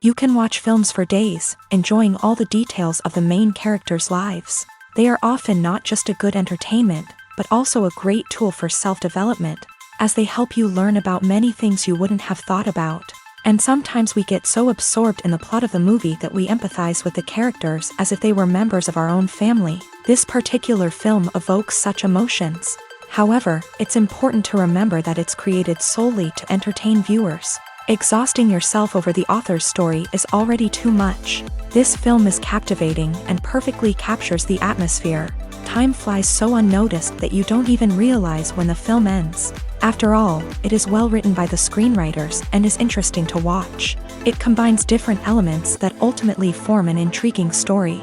You can watch films for days, enjoying all the details of the main characters' lives. They are often not just a good entertainment, but also a great tool for self-development, as they help you learn about many things you wouldn't have thought about. And sometimes we get so absorbed in the plot of the movie that we empathize with the characters as if they were members of our own family. This particular film evokes such emotions. However, it's important to remember that it's created solely to entertain viewers. Exhausting yourself over the author's story is already too much. This film is captivating and perfectly captures the atmosphere. Time flies so unnoticed that you don't even realize when the film ends. After all, it is well written by the screenwriters and is interesting to watch. It combines different elements that ultimately form an intriguing story.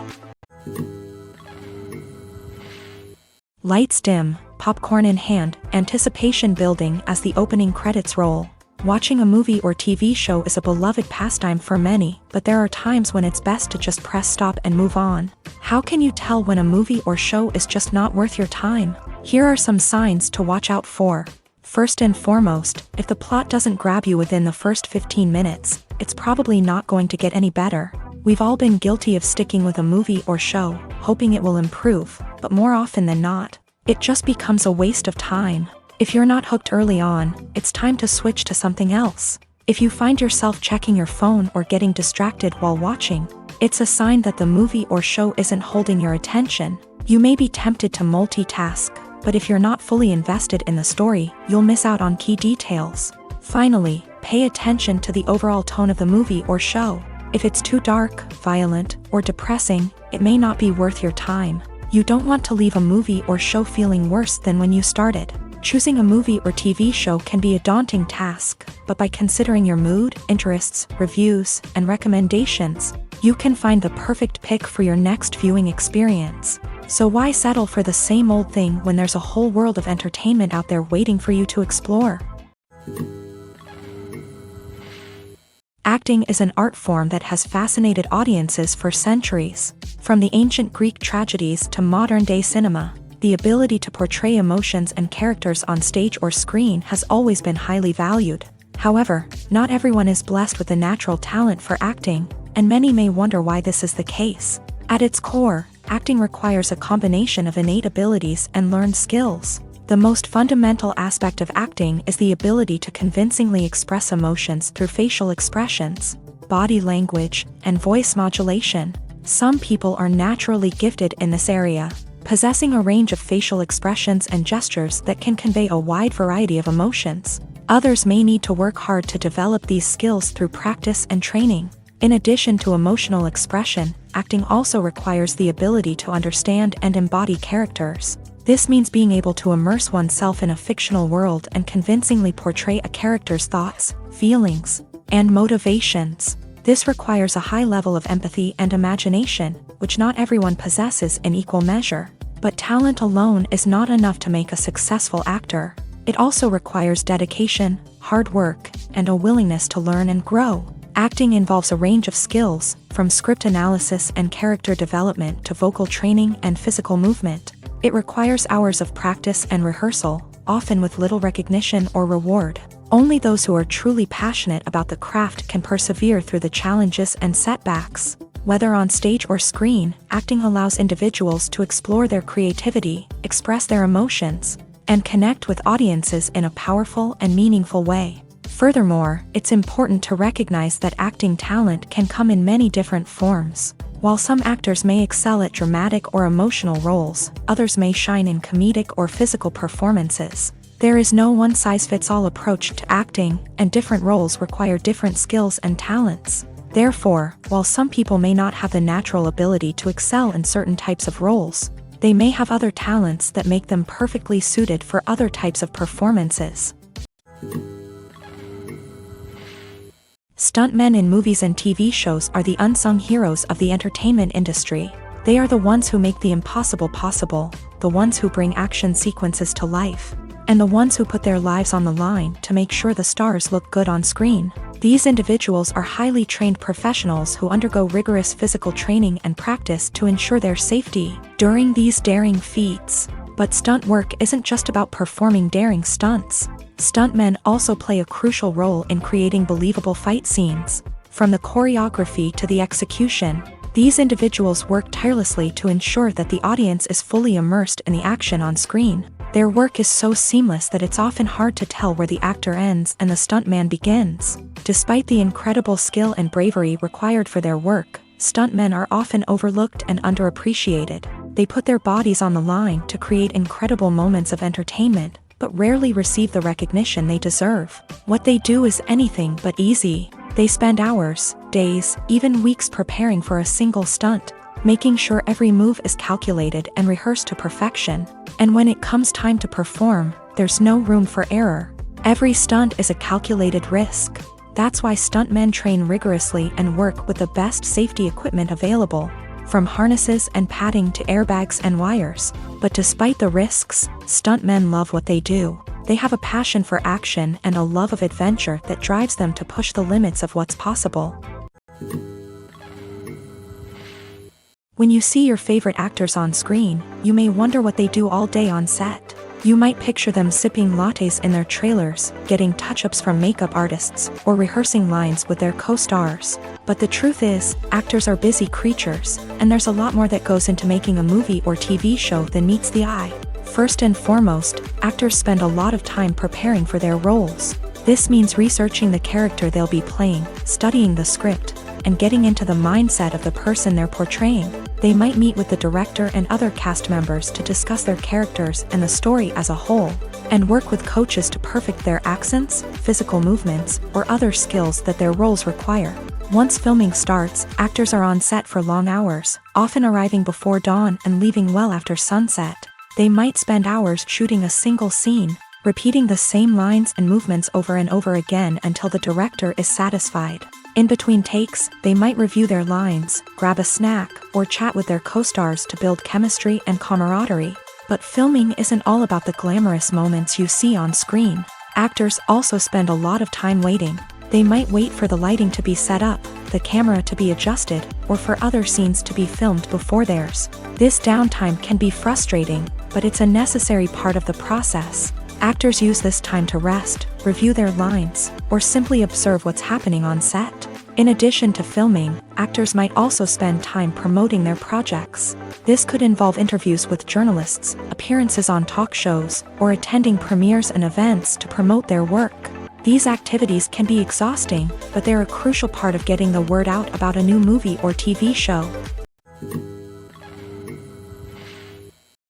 Lights dim, popcorn in hand, anticipation building as the opening credits roll. Watching a movie or TV show is a beloved pastime for many, but there are times when it's best to just press stop and move on. How can you tell when a movie or show is just not worth your time? Here are some signs to watch out for. First and foremost, if the plot doesn't grab you within the first 15 minutes, it's probably not going to get any better. We've all been guilty of sticking with a movie or show, hoping it will improve, but more often than not, it just becomes a waste of time. If you're not hooked early on, it's time to switch to something else. If you find yourself checking your phone or getting distracted while watching, it's a sign that the movie or show isn't holding your attention. You may be tempted to multitask, but if you're not fully invested in the story, you'll miss out on key details. Finally, pay attention to the overall tone of the movie or show. If it's too dark, violent, or depressing, it may not be worth your time. You don't want to leave a movie or show feeling worse than when you started. Choosing a movie or TV show can be a daunting task, but by considering your mood, interests, reviews, and recommendations, you can find the perfect pick for your next viewing experience. So why settle for the same old thing when there's a whole world of entertainment out there waiting for you to explore? Acting is an art form that has fascinated audiences for centuries. From the ancient Greek tragedies to modern-day cinema, the ability to portray emotions and characters on stage or screen has always been highly valued. However, not everyone is blessed with the natural talent for acting, and many may wonder why this is the case. At its core, acting requires a combination of innate abilities and learned skills. The most fundamental aspect of acting is the ability to convincingly express emotions through facial expressions, body language, and voice modulation. Some people are naturally gifted in this area, possessing a range of facial expressions and gestures that can convey a wide variety of emotions. Others may need to work hard to develop these skills through practice and training. In addition to emotional expression, acting also requires the ability to understand and embody characters. This means being able to immerse oneself in a fictional world and convincingly portray a character's thoughts, feelings, and motivations. This requires a high level of empathy and imagination, which not everyone possesses in equal measure. But talent alone is not enough to make a successful actor. It also requires dedication, hard work, and a willingness to learn and grow. Acting involves a range of skills, from script analysis and character development to vocal training and physical movement. It requires hours of practice and rehearsal, often with little recognition or reward. Only those who are truly passionate about the craft can persevere through the challenges and setbacks. Whether on stage or screen, acting allows individuals to explore their creativity, express their emotions, and connect with audiences in a powerful and meaningful way. Furthermore, it's important to recognize that acting talent can come in many different forms. While some actors may excel at dramatic or emotional roles, others may shine in comedic or physical performances. There is no one-size-fits-all approach to acting, and different roles require different skills and talents. Therefore, while some people may not have the natural ability to excel in certain types of roles, they may have other talents that make them perfectly suited for other types of performances. Stuntmen in movies and TV shows are the unsung heroes of the entertainment industry. They are the ones who make the impossible possible, the ones who bring action sequences to life, and the ones who put their lives on the line to make sure the stars look good on screen. These individuals are highly trained professionals who undergo rigorous physical training and practice to ensure their safety during these daring feats. But stunt work isn't just about performing daring stunts. Stuntmen also play a crucial role in creating believable fight scenes. From the choreography to the execution, these individuals work tirelessly to ensure that the audience is fully immersed in the action on screen. Their work is so seamless that it's often hard to tell where the actor ends and the stuntman begins. Despite the incredible skill and bravery required for their work, stuntmen are often overlooked and underappreciated. They put their bodies on the line to create incredible moments of entertainment, but rarely receive the recognition they deserve. What they do is anything but easy. They spend hours, days, even weeks preparing for a single stunt, making sure every move is calculated and rehearsed to perfection. And when it comes time to perform, there's no room for error. Every stunt is a calculated risk. That's why stuntmen train rigorously and work with the best safety equipment available, from harnesses and padding to airbags and wires. But despite the risks, stuntmen love what they do. They have a passion for action and a love of adventure that drives them to push the limits of what's possible. When you see your favorite actors on screen, you may wonder what they do all day on set. You might picture them sipping lattes in their trailers, getting touch-ups from makeup artists, or rehearsing lines with their co-stars. But the truth is, actors are busy creatures, and there's a lot more that goes into making a movie or TV show than meets the eye. First and foremost, actors spend a lot of time preparing for their roles. This means researching the character they'll be playing, studying the script, and getting into the mindset of the person they're portraying. They might meet with the director and other cast members to discuss their characters and the story as a whole, and work with coaches to perfect their accents, physical movements, or other skills that their roles require. Once filming starts, actors are on set for long hours, often arriving before dawn and leaving well after sunset. They might spend hours shooting a single scene, repeating the same lines and movements over and over again until the director is satisfied. In between takes, they might review their lines, grab a snack, or chat with their co-stars to build chemistry and camaraderie. But filming isn't all about the glamorous moments you see on screen. Actors also spend a lot of time waiting. They might wait for the lighting to be set up, the camera to be adjusted, or for other scenes to be filmed before theirs. This downtime can be frustrating, but it's a necessary part of the process. Actors use this time to rest, review their lines, or simply observe what's happening on set. In addition to filming, actors might also spend time promoting their projects. This could involve interviews with journalists, appearances on talk shows, or attending premieres and events to promote their work. These activities can be exhausting, but they're a crucial part of getting the word out about a new movie or TV show.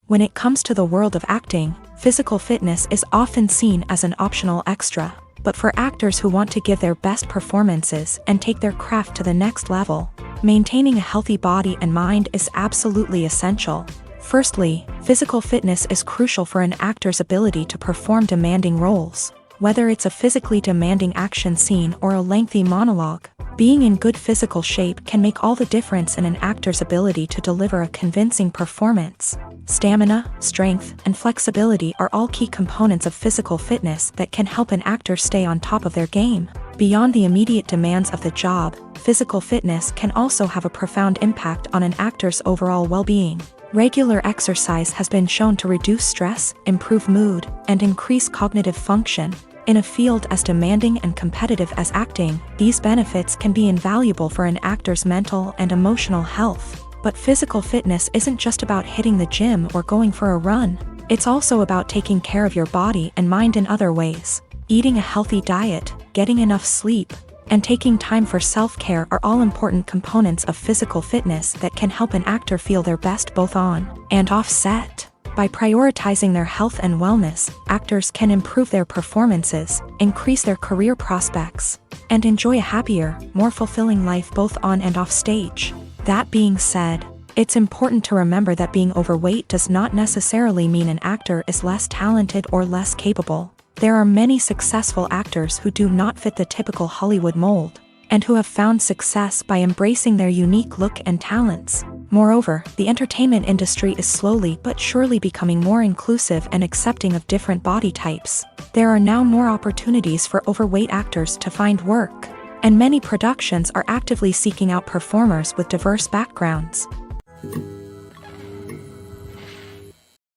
When it comes to the world of acting, physical fitness is often seen as an optional extra. But for actors who want to give their best performances and take their craft to the next level, maintaining a healthy body and mind is absolutely essential. Firstly, physical fitness is crucial for an actor's ability to perform demanding roles. Whether it's a physically demanding action scene or a lengthy monologue, being in good physical shape can make all the difference in an actor's ability to deliver a convincing performance. Stamina, strength, and flexibility are all key components of physical fitness that can help an actor stay on top of their game. Beyond the immediate demands of the job, physical fitness can also have a profound impact on an actor's overall well-being. Regular exercise has been shown to reduce stress, improve mood, and increase cognitive function. In a field as demanding and competitive as acting, these benefits can be invaluable for an actor's mental and emotional health. But physical fitness isn't just about hitting the gym or going for a run. It's also about taking care of your body and mind in other ways. Eating a healthy diet, getting enough sleep, and taking time for self-care are all important components of physical fitness that can help an actor feel their best both on and off set. By prioritizing their health and wellness, actors can improve their performances, increase their career prospects, and enjoy a happier, more fulfilling life both on and off stage. That being said, it's important to remember that being overweight does not necessarily mean an actor is less talented or less capable. There are many successful actors who do not fit the typical Hollywood mold, and who have found success by embracing their unique look and talents. Moreover, the entertainment industry is slowly but surely becoming more inclusive and accepting of different body types. There are now more opportunities for overweight actors to find work, and many productions are actively seeking out performers with diverse backgrounds.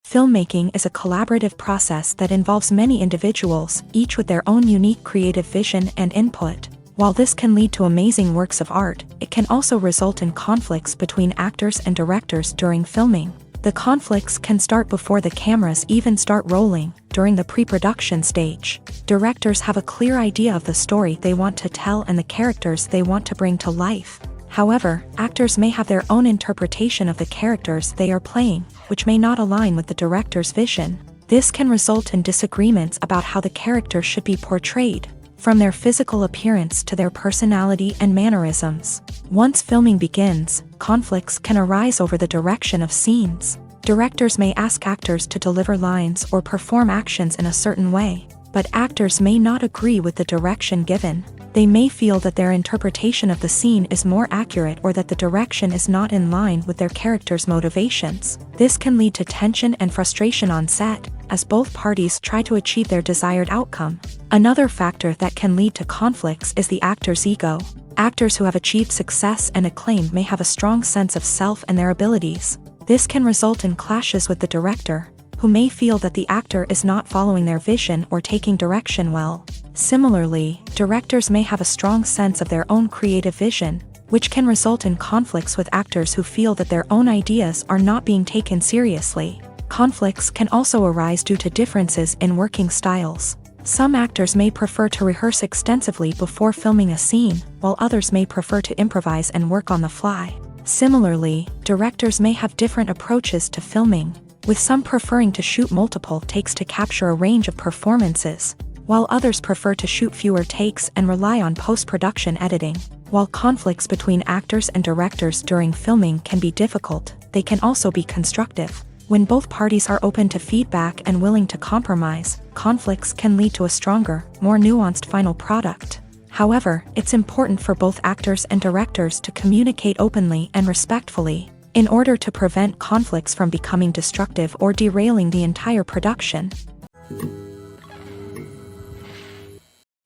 Filmmaking is a collaborative process that involves many individuals, each with their own unique creative vision and input. While this can lead to amazing works of art, it can also result in conflicts between actors and directors during filming. The conflicts can start before the cameras even start rolling, during the pre-production stage. Directors have a clear idea of the story they want to tell and the characters they want to bring to life. However, actors may have their own interpretation of the characters they are playing, which may not align with the director's vision. This can result in disagreements about how the character should be portrayed, from their physical appearance to their personality and mannerisms. Once filming begins, conflicts can arise over the direction of scenes. Directors may ask actors to deliver lines or perform actions in a certain way, but actors may not agree with the direction given. They may feel that their interpretation of the scene is more accurate or that the direction is not in line with their character's motivations. This can lead to tension and frustration on set, as both parties try to achieve their desired outcome. Another factor that can lead to conflicts is the actor's ego. Actors who have achieved success and acclaim may have a strong sense of self and their abilities. This can result in clashes with the director, who may feel that the actor is not following their vision or taking direction well. Similarly, directors may have a strong sense of their own creative vision, which can result in conflicts with actors who feel that their own ideas are not being taken seriously. Conflicts can also arise due to differences in working styles. Some actors may prefer to rehearse extensively before filming a scene, while others may prefer to improvise and work on the fly. Similarly, directors may have different approaches to filming, with some preferring to shoot multiple takes to capture a range of performances, while others prefer to shoot fewer takes and rely on post-production editing. While conflicts between actors and directors during filming can be difficult, they can also be constructive. When both parties are open to feedback and willing to compromise, conflicts can lead to a stronger, more nuanced final product. However, it's important for both actors and directors to communicate openly and respectfully, in order to prevent conflicts from becoming destructive or derailing the entire production.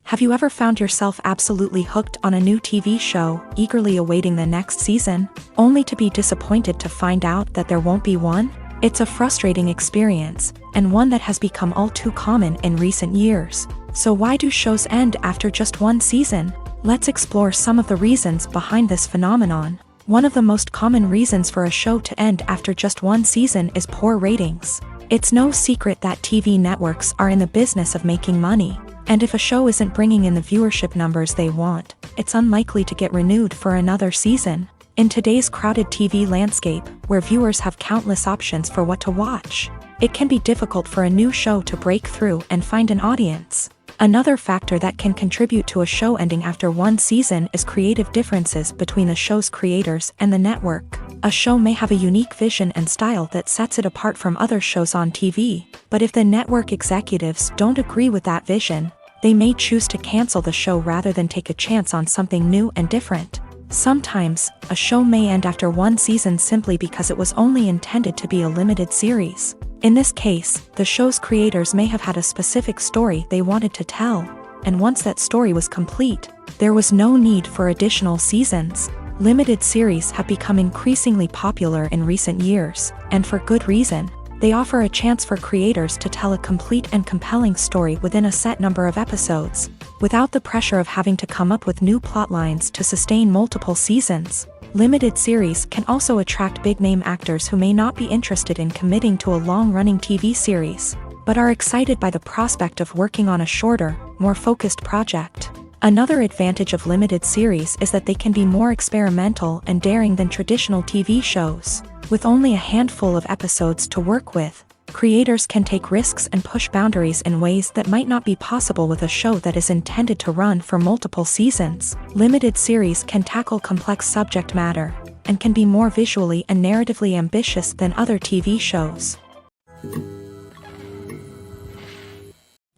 Have you ever found yourself absolutely hooked on a new TV show, eagerly awaiting the next season, only to be disappointed to find out that there won't be one? It's a frustrating experience, and one that has become all too common in recent years. So why do shows end after just one season? Let's explore some of the reasons behind this phenomenon. One of the most common reasons for a show to end after just one season is poor ratings. It's no secret that TV networks are in the business of making money, and if a show isn't bringing in the viewership numbers they want, it's unlikely to get renewed for another season. In today's crowded TV landscape, where viewers have countless options for what to watch, it can be difficult for a new show to break through and find an audience. Another factor that can contribute to a show ending after one season is creative differences between the show's creators and the network. A show may have a unique vision and style that sets it apart from other shows on TV, but if the network executives don't agree with that vision, they may choose to cancel the show rather than take a chance on something new and different. Sometimes, a show may end after one season simply because it was only intended to be a limited series. In this case, the show's creators may have had a specific story they wanted to tell, and once that story was complete, there was no need for additional seasons. Limited series have become increasingly popular in recent years, and for good reason. They offer a chance for creators to tell a complete and compelling story within a set number of episodes, without the pressure of having to come up with new plotlines to sustain multiple seasons. Limited series can also attract big-name actors who may not be interested in committing to a long-running TV series, but are excited by the prospect of working on a shorter, more focused project. Another advantage of limited series is that they can be more experimental and daring than traditional TV shows. With only a handful of episodes to work with, creators can take risks and push boundaries in ways that might not be possible with a show that is intended to run for multiple seasons. Limited series can tackle complex subject matter, and can be more visually and narratively ambitious than other TV shows.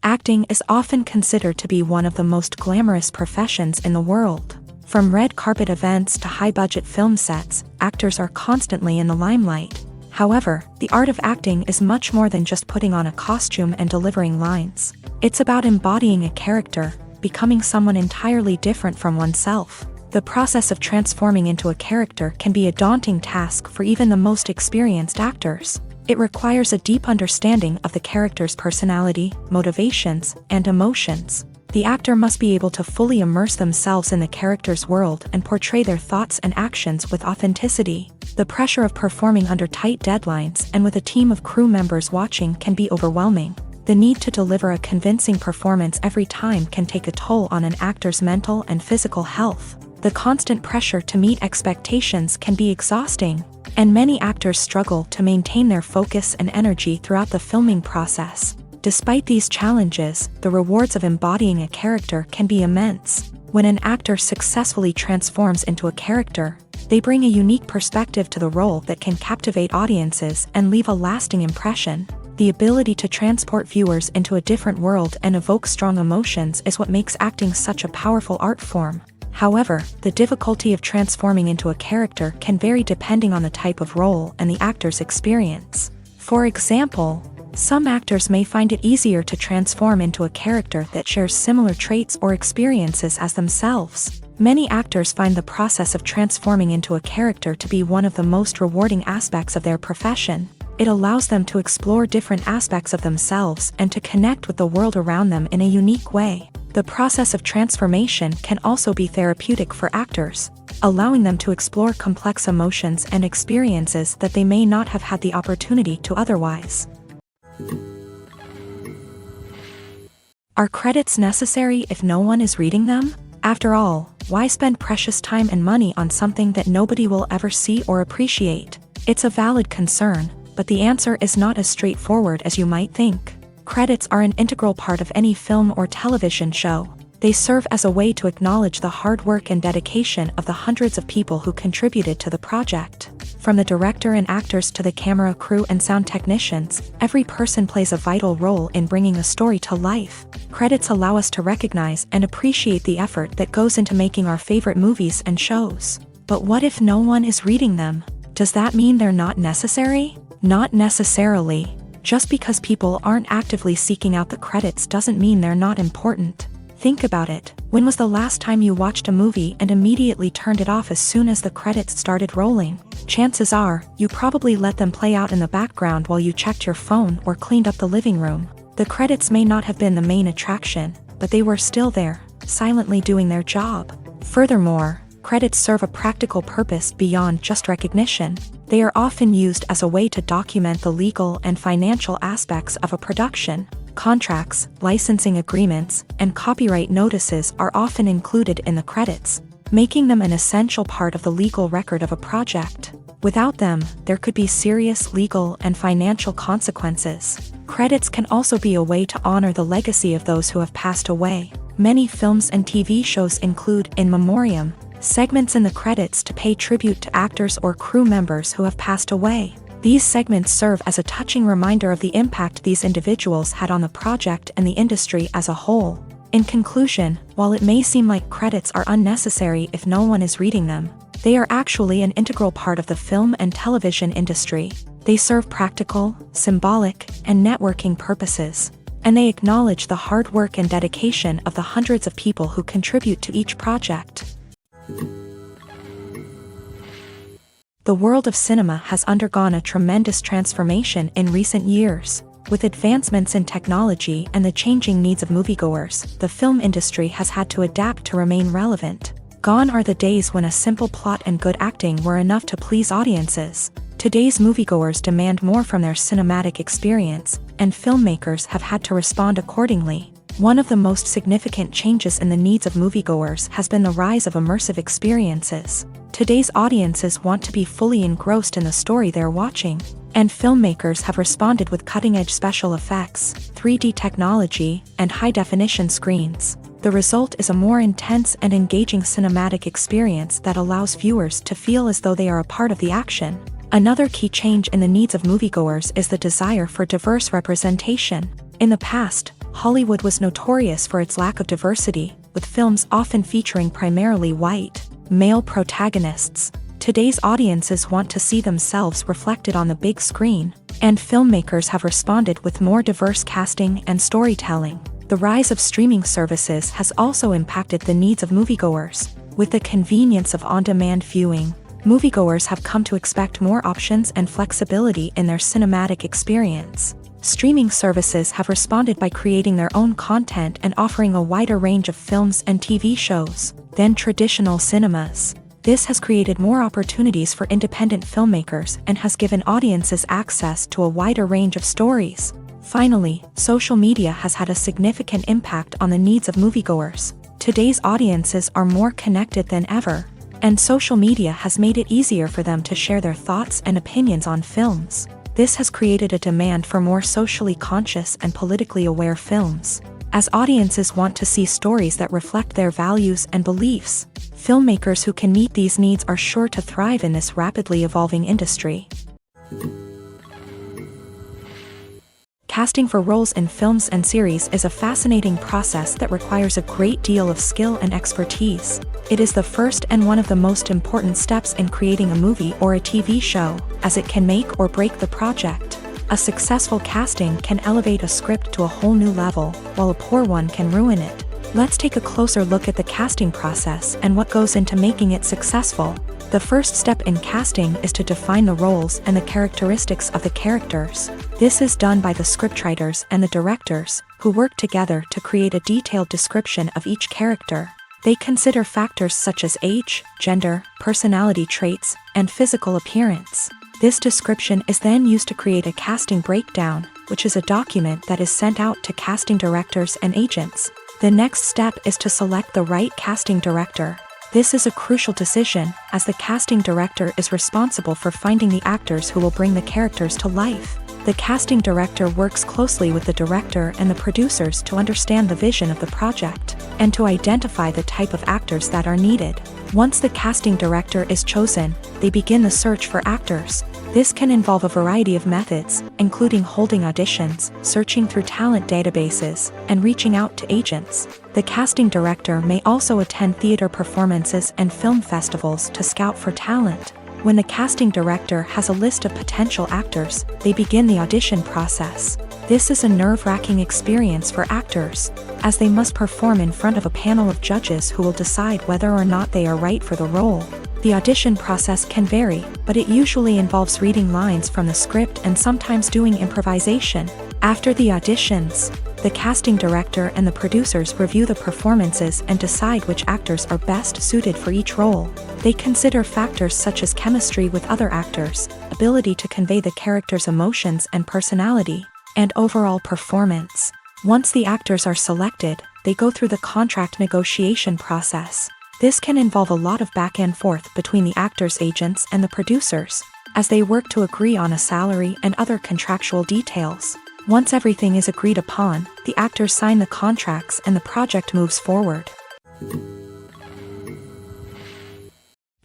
Acting is often considered to be one of the most glamorous professions in the world. From red carpet events to high-budget film sets, actors are constantly in the limelight. However, the art of acting is much more than just putting on a costume and delivering lines. It's about embodying a character, becoming someone entirely different from oneself. The process of transforming into a character can be a daunting task for even the most experienced actors. It requires a deep understanding of the character's personality, motivations, and emotions. The actor must be able to fully immerse themselves in the character's world and portray their thoughts and actions with authenticity. The pressure of performing under tight deadlines and with a team of crew members watching can be overwhelming. The need to deliver a convincing performance every time can take a toll on an actor's mental and physical health. The constant pressure to meet expectations can be exhausting, and many actors struggle to maintain their focus and energy throughout the filming process. Despite these challenges, the rewards of embodying a character can be immense. When an actor successfully transforms into a character, they bring a unique perspective to the role that can captivate audiences and leave a lasting impression. The ability to transport viewers into a different world and evoke strong emotions is what makes acting such a powerful art form. However, the difficulty of transforming into a character can vary depending on the type of role and the actor's experience. For example, some actors may find it easier to transform into a character that shares similar traits or experiences as themselves. Many actors find the process of transforming into a character to be one of the most rewarding aspects of their profession. It allows them to explore different aspects of themselves and to connect with the world around them in a unique way. The process of transformation can also be therapeutic for actors, allowing them to explore complex emotions and experiences that they may not have had the opportunity to otherwise. Are credits necessary if no one is reading them? After all, why spend precious time and money on something that nobody will ever see or appreciate? It's a valid concern, but the answer is not as straightforward as you might think. Credits are an integral part of any film or television show. They serve as a way to acknowledge the hard work and dedication of the hundreds of people who contributed to the project. From the director and actors to the camera crew and sound technicians, every person plays a vital role in bringing a story to life. Credits allow us to recognize and appreciate the effort that goes into making our favorite movies and shows. But what if no one is reading them? Does that mean they're not necessary? Not necessarily. Just because people aren't actively seeking out the credits doesn't mean they're not important. Think about it. When was the last time you watched a movie and immediately turned it off as soon as the credits started rolling? Chances are, you probably let them play out in the background while you checked your phone or cleaned up the living room. The credits may not have been the main attraction, but they were still there, silently doing their job. Furthermore, credits serve a practical purpose beyond just recognition. They are often used as a way to document the legal and financial aspects of a production. Contracts, licensing agreements, and copyright notices are often included in the credits, making them an essential part of the legal record of a project. Without them, there could be serious legal and financial consequences. Credits can also be a way to honor the legacy of those who have passed away. Many films and TV shows include in memoriam segments in the credits to pay tribute to actors or crew members who have passed away. These segments serve as a touching reminder of the impact these individuals had on the project and the industry as a whole. In conclusion, while it may seem like credits are unnecessary if no one is reading them, they are actually an integral part of the film and television industry. They serve practical, symbolic, and networking purposes, and they acknowledge the hard work and dedication of the hundreds of people who contribute to each project. The world of cinema has undergone a tremendous transformation in recent years. With advancements in technology and the changing needs of moviegoers, the film industry has had to adapt to remain relevant. Gone are the days when a simple plot and good acting were enough to please audiences. Today's moviegoers demand more from their cinematic experience, and filmmakers have had to respond accordingly. One of the most significant changes in the needs of moviegoers has been the rise of immersive experiences. Today's audiences want to be fully engrossed in the story they're watching, and filmmakers have responded with cutting-edge special effects, 3D technology, and high-definition screens. The result is a more intense and engaging cinematic experience that allows viewers to feel as though they are a part of the action. Another key change in the needs of moviegoers is the desire for diverse representation. In the past, Hollywood was notorious for its lack of diversity, with films often featuring primarily white, male protagonists. Today's audiences want to see themselves reflected on the big screen, and filmmakers have responded with more diverse casting and storytelling. The rise of streaming services has also impacted the needs of moviegoers. With the convenience of on-demand viewing, moviegoers have come to expect more options and flexibility in their cinematic experience. Streaming services have responded by creating their own content and offering a wider range of films and TV shows than traditional cinemas. This has created more opportunities for independent filmmakers and has given audiences access to a wider range of stories. Finally, social media has had a significant impact on the needs of moviegoers. Today's audiences are more connected than ever, and social media has made it easier for them to share their thoughts and opinions on films. This has created a demand for more socially conscious and politically aware films. As audiences want to see stories that reflect their values and beliefs, filmmakers who can meet these needs are sure to thrive in this rapidly evolving industry. Casting for roles in films and series is a fascinating process that requires a great deal of skill and expertise. It is the first and one of the most important steps in creating a movie or a TV show, as it can make or break the project. A successful casting can elevate a script to a whole new level, while a poor one can ruin it. Let's take a closer look at the casting process and what goes into making it successful. The first step in casting is to define the roles and the characteristics of the characters. This is done by the scriptwriters and the directors, who work together to create a detailed description of each character. They consider factors such as age, gender, personality traits, and physical appearance. This description is then used to create a casting breakdown, which is a document that is sent out to casting directors and agents. The next step is to select the right casting director. This is a crucial decision, as the casting director is responsible for finding the actors who will bring the characters to life. The casting director works closely with the director and the producers to understand the vision of the project, and to identify the type of actors that are needed. Once the casting director is chosen, they begin the search for actors. This can involve a variety of methods, including holding auditions, searching through talent databases, and reaching out to agents. The casting director may also attend theater performances and film festivals to scout for talent. When the casting director has a list of potential actors, they begin the audition process. This is a nerve-wracking experience for actors, as they must perform in front of a panel of judges who will decide whether or not they are right for the role. The audition process can vary, but it usually involves reading lines from the script and sometimes doing improvisation. After the auditions, the casting director and the producers review the performances and decide which actors are best suited for each role. They consider factors such as chemistry with other actors, ability to convey the character's emotions and personality, and overall performance. Once the actors are selected, they go through the contract negotiation process. This can involve a lot of back and forth between the actors' agents and the producers, as they work to agree on a salary and other contractual details. Once everything is agreed upon, the actors sign the contracts and the project moves forward.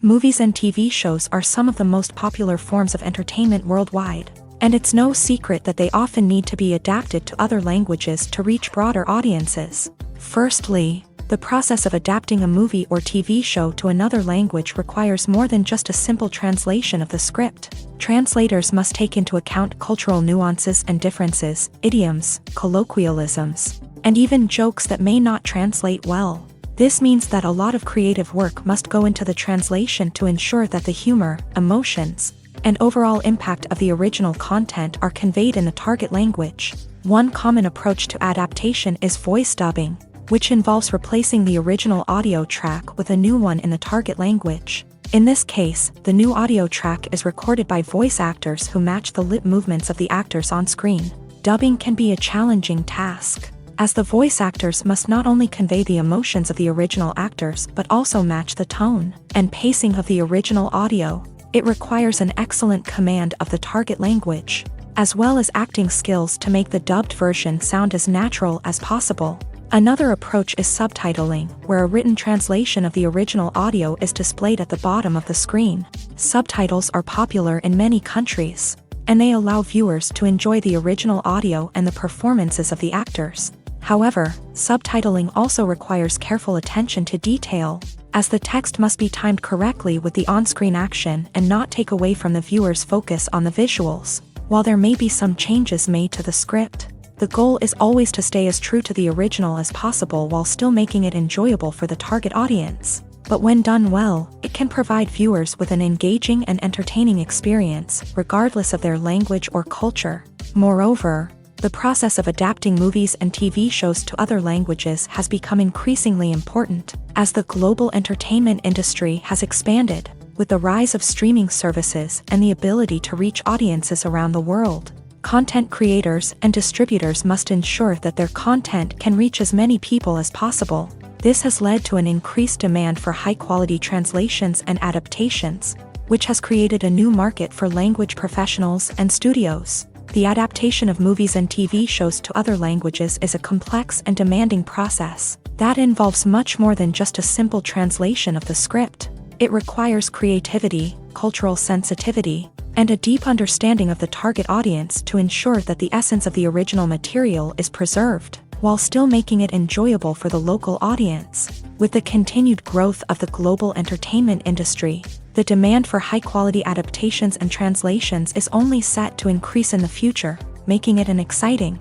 Movies and TV shows are some of the most popular forms of entertainment worldwide, and it's no secret that they often need to be adapted to other languages to reach broader audiences. Firstly, the process of adapting a movie or TV show to another language requires more than just a simple translation of the script. Translators must take into account cultural nuances and differences, idioms, colloquialisms, and even jokes that may not translate well. This means that a lot of creative work must go into the translation to ensure that the humor, emotions, and overall impact of the original content are conveyed in the target language. One common approach to adaptation is voice dubbing, which involves replacing the original audio track with a new one in the target language. In this case, the new audio track is recorded by voice actors who match the lip movements of the actors on screen. Dubbing can be a challenging task, as the voice actors must not only convey the emotions of the original actors but also match the tone and pacing of the original audio. It requires an excellent command of the target language, as well as acting skills to make the dubbed version sound as natural as possible. Another approach is subtitling, where a written translation of the original audio is displayed at the bottom of the screen. Subtitles are popular in many countries, and they allow viewers to enjoy the original audio and the performances of the actors. However, subtitling also requires careful attention to detail, as the text must be timed correctly with the on-screen action and not take away from the viewer's focus on the visuals. While there may be some changes made to the script, the goal is always to stay as true to the original as possible while still making it enjoyable for the target audience. But when done well, it can provide viewers with an engaging and entertaining experience, regardless of their language or culture. Moreover, The process of adapting movies and TV shows to other languages has become increasingly important as the global entertainment industry has expanded, with the rise of streaming services and the ability to reach audiences around the world. Content creators and distributors must ensure that their content can reach as many people as possible. This has led to an increased demand for high-quality translations and adaptations, which has created a new market for language professionals and studios. The adaptation of movies and TV shows to other languages is a complex and demanding process that involves much more than just a simple translation of the script. It requires creativity, cultural sensitivity, and a deep understanding of the target audience to ensure that the essence of the original material is preserved, while still making it enjoyable for the local audience. With the continued growth of the global entertainment industry, the demand for high-quality adaptations and translations is only set to increase in the future, making it an exciting.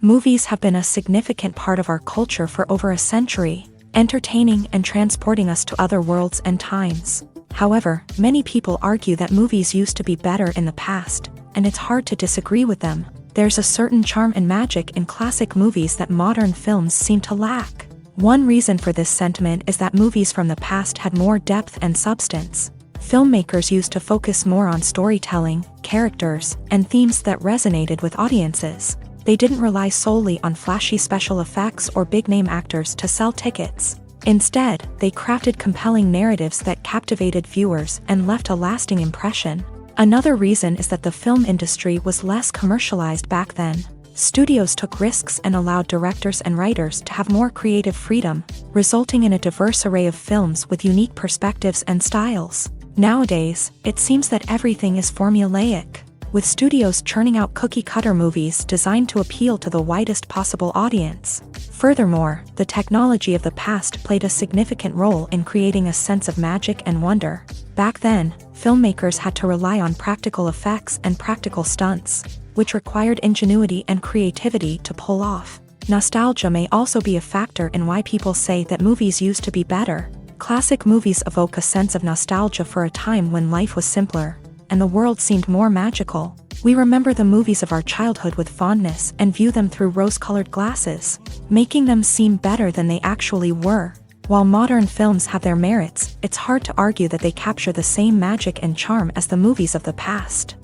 Movies have been a significant part of our culture for over a century, entertaining and transporting us to other worlds and times. However, many people argue that movies used to be better in the past, and it's hard to disagree with them. There's a certain charm and magic in classic movies that modern films seem to lack. One reason for this sentiment is that movies from the past had more depth and substance. Filmmakers used to focus more on storytelling, characters, and themes that resonated with audiences. They didn't rely solely on flashy special effects or big-name actors to sell tickets. Instead, they crafted compelling narratives that captivated viewers and left a lasting impression. Another reason is that the film industry was less commercialized back then. Studios took risks and allowed directors and writers to have more creative freedom, resulting in a diverse array of films with unique perspectives and styles. Nowadays, it seems that everything is formulaic, with studios churning out cookie-cutter movies designed to appeal to the widest possible audience. Furthermore, the technology of the past played a significant role in creating a sense of magic and wonder. Back then, filmmakers had to rely on practical effects and practical stunts, which required ingenuity and creativity to pull off. Nostalgia may also be a factor in why people say that movies used to be better. Classic movies evoke a sense of nostalgia for a time when life was simpler, and the world seemed more magical. We remember the movies of our childhood with fondness and view them through rose-colored glasses, making them seem better than they actually were. While modern films have their merits, it's hard to argue that they capture the same magic and charm as the movies of the past.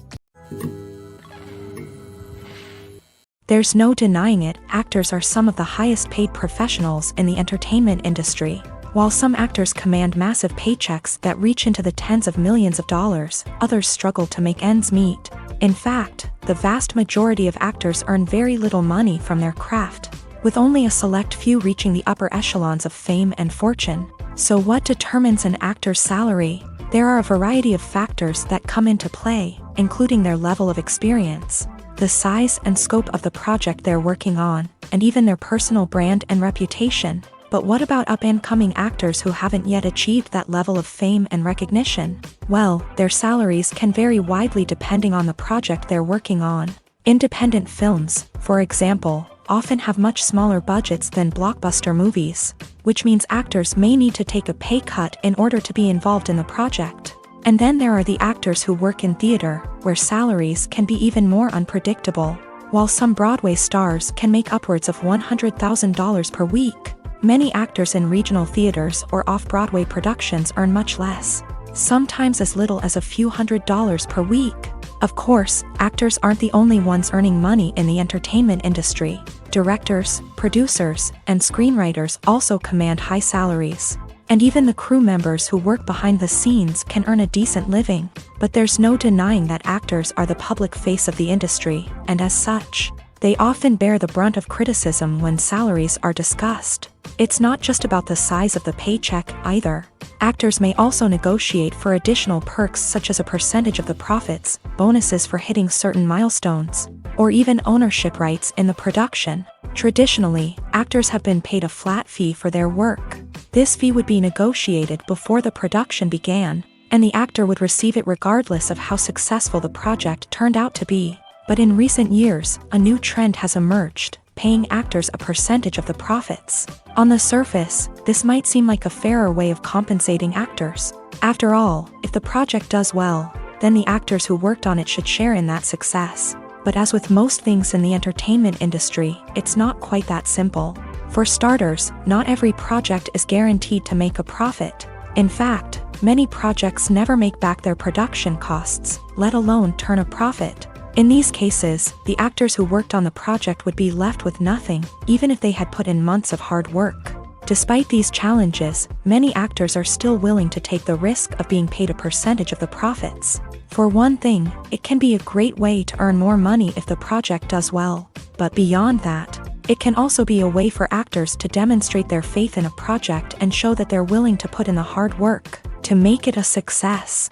There's no denying it, actors are some of the highest-paid professionals in the entertainment industry. While some actors command massive paychecks that reach into the tens of millions of dollars, others struggle to make ends meet. In fact, the vast majority of actors earn very little money from their craft, with only a select few reaching the upper echelons of fame and fortune. So what determines an actor's salary? There are a variety of factors that come into play, including their level of experience, the size and scope of the project they're working on, and even their personal brand and reputation. But what about up-and-coming actors who haven't yet achieved that level of fame and recognition? Well, their salaries can vary widely depending on the project they're working on. Independent films, for example, often have much smaller budgets than blockbuster movies, which means actors may need to take a pay cut in order to be involved in the project. And then there are the actors who work in theater, where salaries can be even more unpredictable. While some Broadway stars can make upwards of $100,000 per week, many actors in regional theaters or off-Broadway productions earn much less, sometimes as little as a few $100s per week. Of course, actors aren't the only ones earning money in the entertainment industry. Directors, producers, and screenwriters also command high salaries. And even the crew members who work behind the scenes can earn a decent living. But there's no denying that actors are the public face of the industry, and as such, they often bear the brunt of criticism when salaries are discussed. It's not just about the size of the paycheck, either. Actors may also negotiate for additional perks such as a percentage of the profits, bonuses for hitting certain milestones, or even ownership rights in the production. Traditionally, actors have been paid a flat fee for their work. This fee would be negotiated before the production began, and the actor would receive it regardless of how successful the project turned out to be. But in recent years, a new trend has emerged, paying actors a percentage of the profits. On the surface, this might seem like a fairer way of compensating actors. After all, if the project does well, then the actors who worked on it should share in that success. But as with most things in the entertainment industry, it's not quite that simple. For starters, not every project is guaranteed to make a profit. In fact, many projects never make back their production costs, let alone turn a profit. In these cases, the actors who worked on the project would be left with nothing, even if they had put in months of hard work. Despite these challenges, many actors are still willing to take the risk of being paid a percentage of the profits. For one thing, it can be a great way to earn more money if the project does well. But beyond that, it can also be a way for actors to demonstrate their faith in a project and show that they're willing to put in the hard work to make it a success.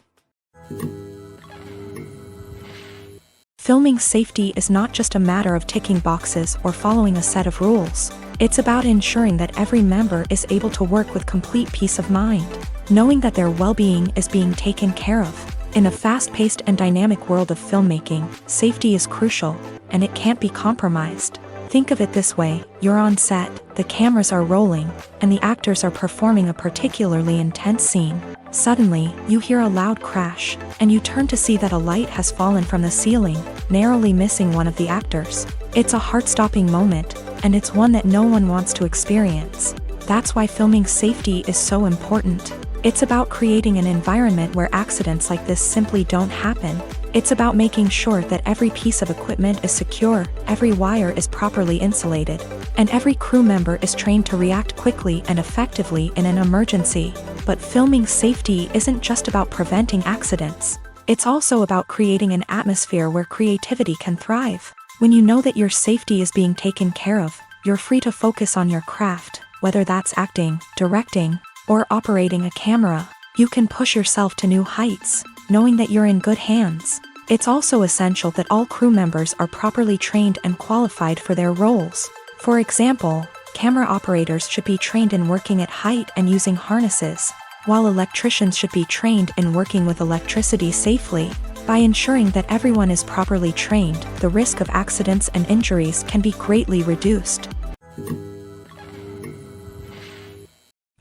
Filming safety is not just a matter of ticking boxes or following a set of rules. It's about ensuring that every member is able to work with complete peace of mind, knowing that their well-being is being taken care of. In a fast-paced and dynamic world of filmmaking, safety is crucial, and it can't be compromised. Think of it this way: you're on set, the cameras are rolling, and the actors are performing a particularly intense scene. Suddenly, you hear a loud crash, and you turn to see that a light has fallen from the ceiling, narrowly missing one of the actors. It's a heart-stopping moment, and it's one that no one wants to experience. That's why filming safety is so important. It's about creating an environment where accidents like this simply don't happen. It's about making sure that every piece of equipment is secure, every wire is properly insulated, and every crew member is trained to react quickly and effectively in an emergency. But filming safety isn't just about preventing accidents. It's also about creating an atmosphere where creativity can thrive. When you know that your safety is being taken care of, you're free to focus on your craft, whether that's acting, directing, or operating a camera. You can push yourself to new heights, knowing that you're in good hands. It's also essential that all crew members are properly trained and qualified for their roles. For example, camera operators should be trained in working at height and using harnesses, while electricians should be trained in working with electricity safely. By ensuring that everyone is properly trained, the risk of accidents and injuries can be greatly reduced.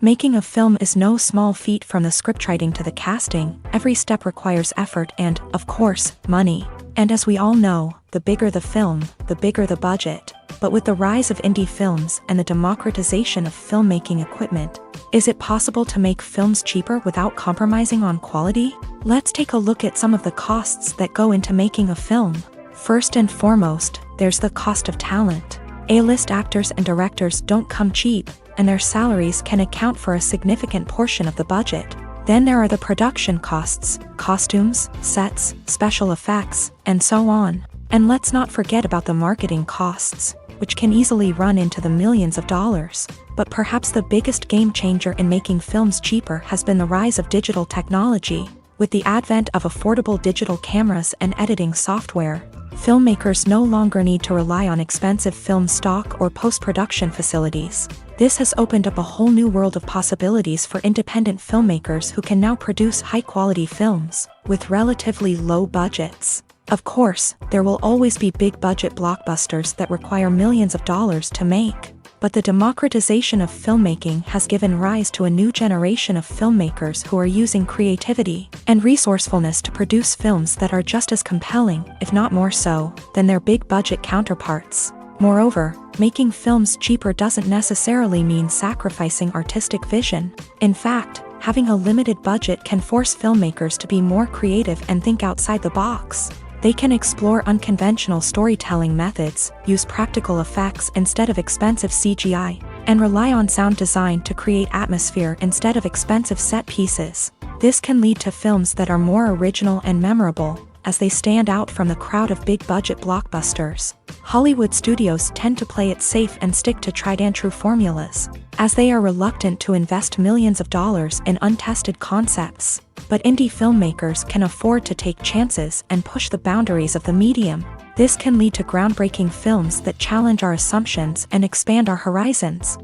Making a film is no small feat. From the scriptwriting to the casting, every step requires effort and, of course, money. And as we all know, the bigger the film, the bigger the budget. But with the rise of indie films and the democratization of filmmaking equipment, is it possible to make films cheaper without compromising on quality? Let's take a look at some of the costs that go into making a film. First and foremost, there's the cost of talent. A-list actors and directors don't come cheap, and their salaries can account for a significant portion of the budget. Then there are the production costs, costumes, sets, special effects, and so on. And let's not forget about the marketing costs, which can easily run into the millions of dollars. But perhaps the biggest game changer in making films cheaper has been the rise of digital technology. With the advent of affordable digital cameras and editing software, filmmakers no longer need to rely on expensive film stock or post-production facilities. This has opened up a whole new world of possibilities for independent filmmakers who can now produce high-quality films with relatively low budgets. Of course, there will always be big-budget blockbusters that require millions of dollars to make. But the democratization of filmmaking has given rise to a new generation of filmmakers who are using creativity and resourcefulness to produce films that are just as compelling, if not more so, than their big-budget counterparts. Moreover, making films cheaper doesn't necessarily mean sacrificing artistic vision. In fact, having a limited budget can force filmmakers to be more creative and think outside the box. They can explore unconventional storytelling methods, use practical effects instead of expensive CGI, and rely on sound design to create atmosphere instead of expensive set pieces. This can lead to films that are more original and memorable, as they stand out from the crowd of big-budget blockbusters. Hollywood studios tend to play it safe and stick to tried-and-true formulas, as they are reluctant to invest millions of dollars in untested concepts. But indie filmmakers can afford to take chances and push the boundaries of the medium. This can lead to groundbreaking films that challenge our assumptions and expand our horizons.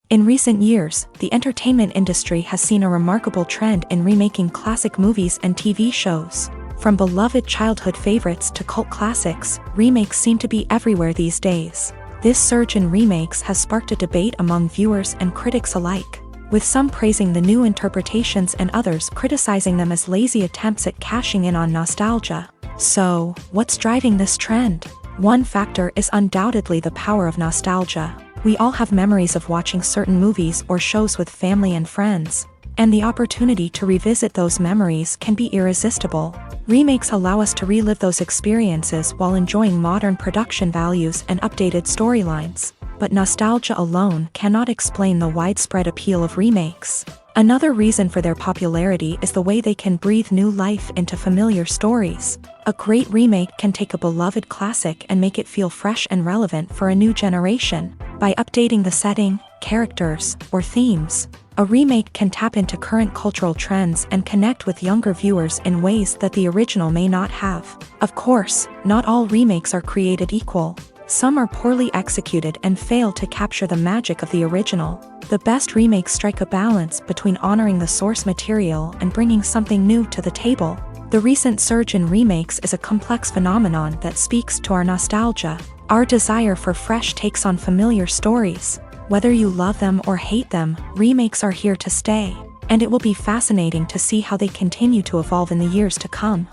In recent years, the entertainment industry has seen a remarkable trend in remaking classic movies and TV shows. From beloved childhood favorites to cult classics, remakes seem to be everywhere these days. This surge in remakes has sparked a debate among viewers and critics alike. with some praising the new interpretations and others criticizing them as lazy attempts at cashing in on nostalgia. So, what's driving this trend? One factor is undoubtedly the power of nostalgia. We all have memories of watching certain movies or shows with family and friends, and the opportunity to revisit those memories can be irresistible. Remakes allow us to relive those experiences while enjoying modern production values and updated storylines. But nostalgia alone cannot explain the widespread appeal of remakes. Another reason for their popularity is the way they can breathe new life into familiar stories. A great remake can take a beloved classic and make it feel fresh and relevant for a new generation. By updating the setting, characters, or themes, a remake can tap into current cultural trends and connect with younger viewers in ways that the original may not have. Of course, not all remakes are created equal. Some are poorly executed and fail to capture the magic of the original. The best remakes strike a balance between honoring the source material and bringing something new to the table. The recent surge in remakes is a complex phenomenon that speaks to our nostalgia, our desire for fresh takes on familiar stories. Whether you love them or hate them, remakes are here to stay, and it will be fascinating to see how they continue to evolve in the years to come.